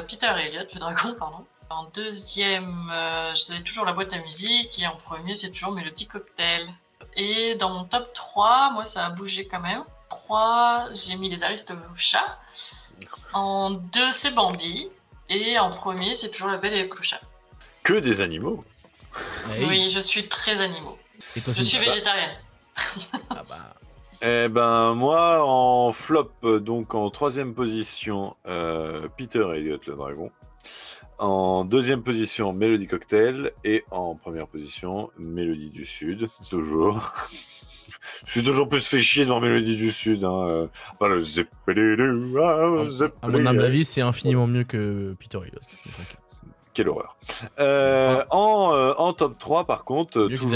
Peter et Elliot, le dragon, pardon. En 2e, c'est toujours la boîte à musique, et en 1er, c'est toujours Melody Cocktail. Et dans mon top 3, moi, ça a bougé quand même. 3, j'ai mis les Aristochats. En 2, c'est Bambi. Et en 1er, c'est toujours La Belle et le Clochard. Que des animaux. Oui, je suis très animaux. Et toi, je suis végétarienne. Ah bah... Eh ben, moi, en flop, donc en 3e position, Peter et Elliot le Dragon. En 2e position, Melody Cocktail. Et en 1re position, Mélodie du Sud, toujours. Je suis toujours plus fait chier devant Mélodie du Sud. Hein. À mon humble avis, c'est infiniment mieux que Peter et Elliot. Quelle horreur. En top 3, par contre, toujours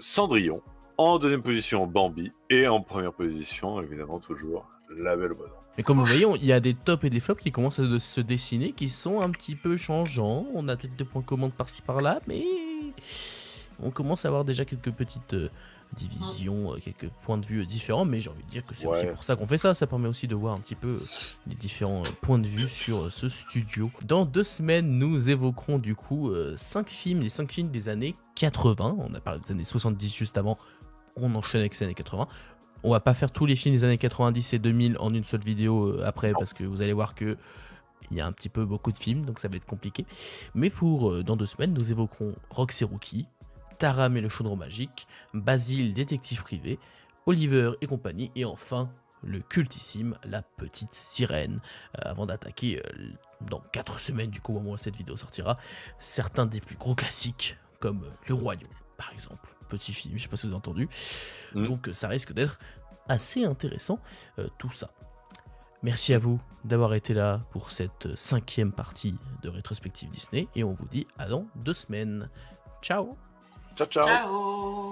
Cendrillon. En deuxième position, Bambi. Et en première position, évidemment, toujours La Belle au Bois dormant. Mais comme vous voyez, il y a des tops et des flops qui commencent à se dessiner, qui sont un petit peu changeants. On a peut-être des points communs par-ci par-là, mais on commence à avoir déjà quelques petites divisions, quelques points de vue différents. Mais j'ai envie de dire que c'est aussi pour ça qu'on fait ça. Ça permet aussi de voir un petit peu les différents points de vue sur ce studio. Dans 2 semaines, nous évoquerons du coup 5 films, les 5 films des années 80. On a parlé des années 70 juste avant. On enchaîne avec les années 80. On va pas faire tous les films des années 90 et 2000 en une seule vidéo après, parce que vous allez voir que il y a un petit peu beaucoup de films, donc ça va être compliqué. Mais pour dans 2 semaines, nous évoquerons Rox et Rookie, Taram et le chaudron magique, Basile, détective privé, Oliver et compagnie, et enfin le cultissime La Petite Sirène. Avant d'attaquer dans 4 semaines, du coup au moment où cette vidéo sortira, certains des plus gros classiques comme Le Roi Lion par exemple. Petit film, je sais pas si vous avez entendu. Donc ça risque d'être assez intéressant tout ça. Merci à vous d'avoir été là pour cette 5e partie de Rétrospective Disney et on vous dit à dans 2 semaines. Ciao. Ciao ciao. Ciao.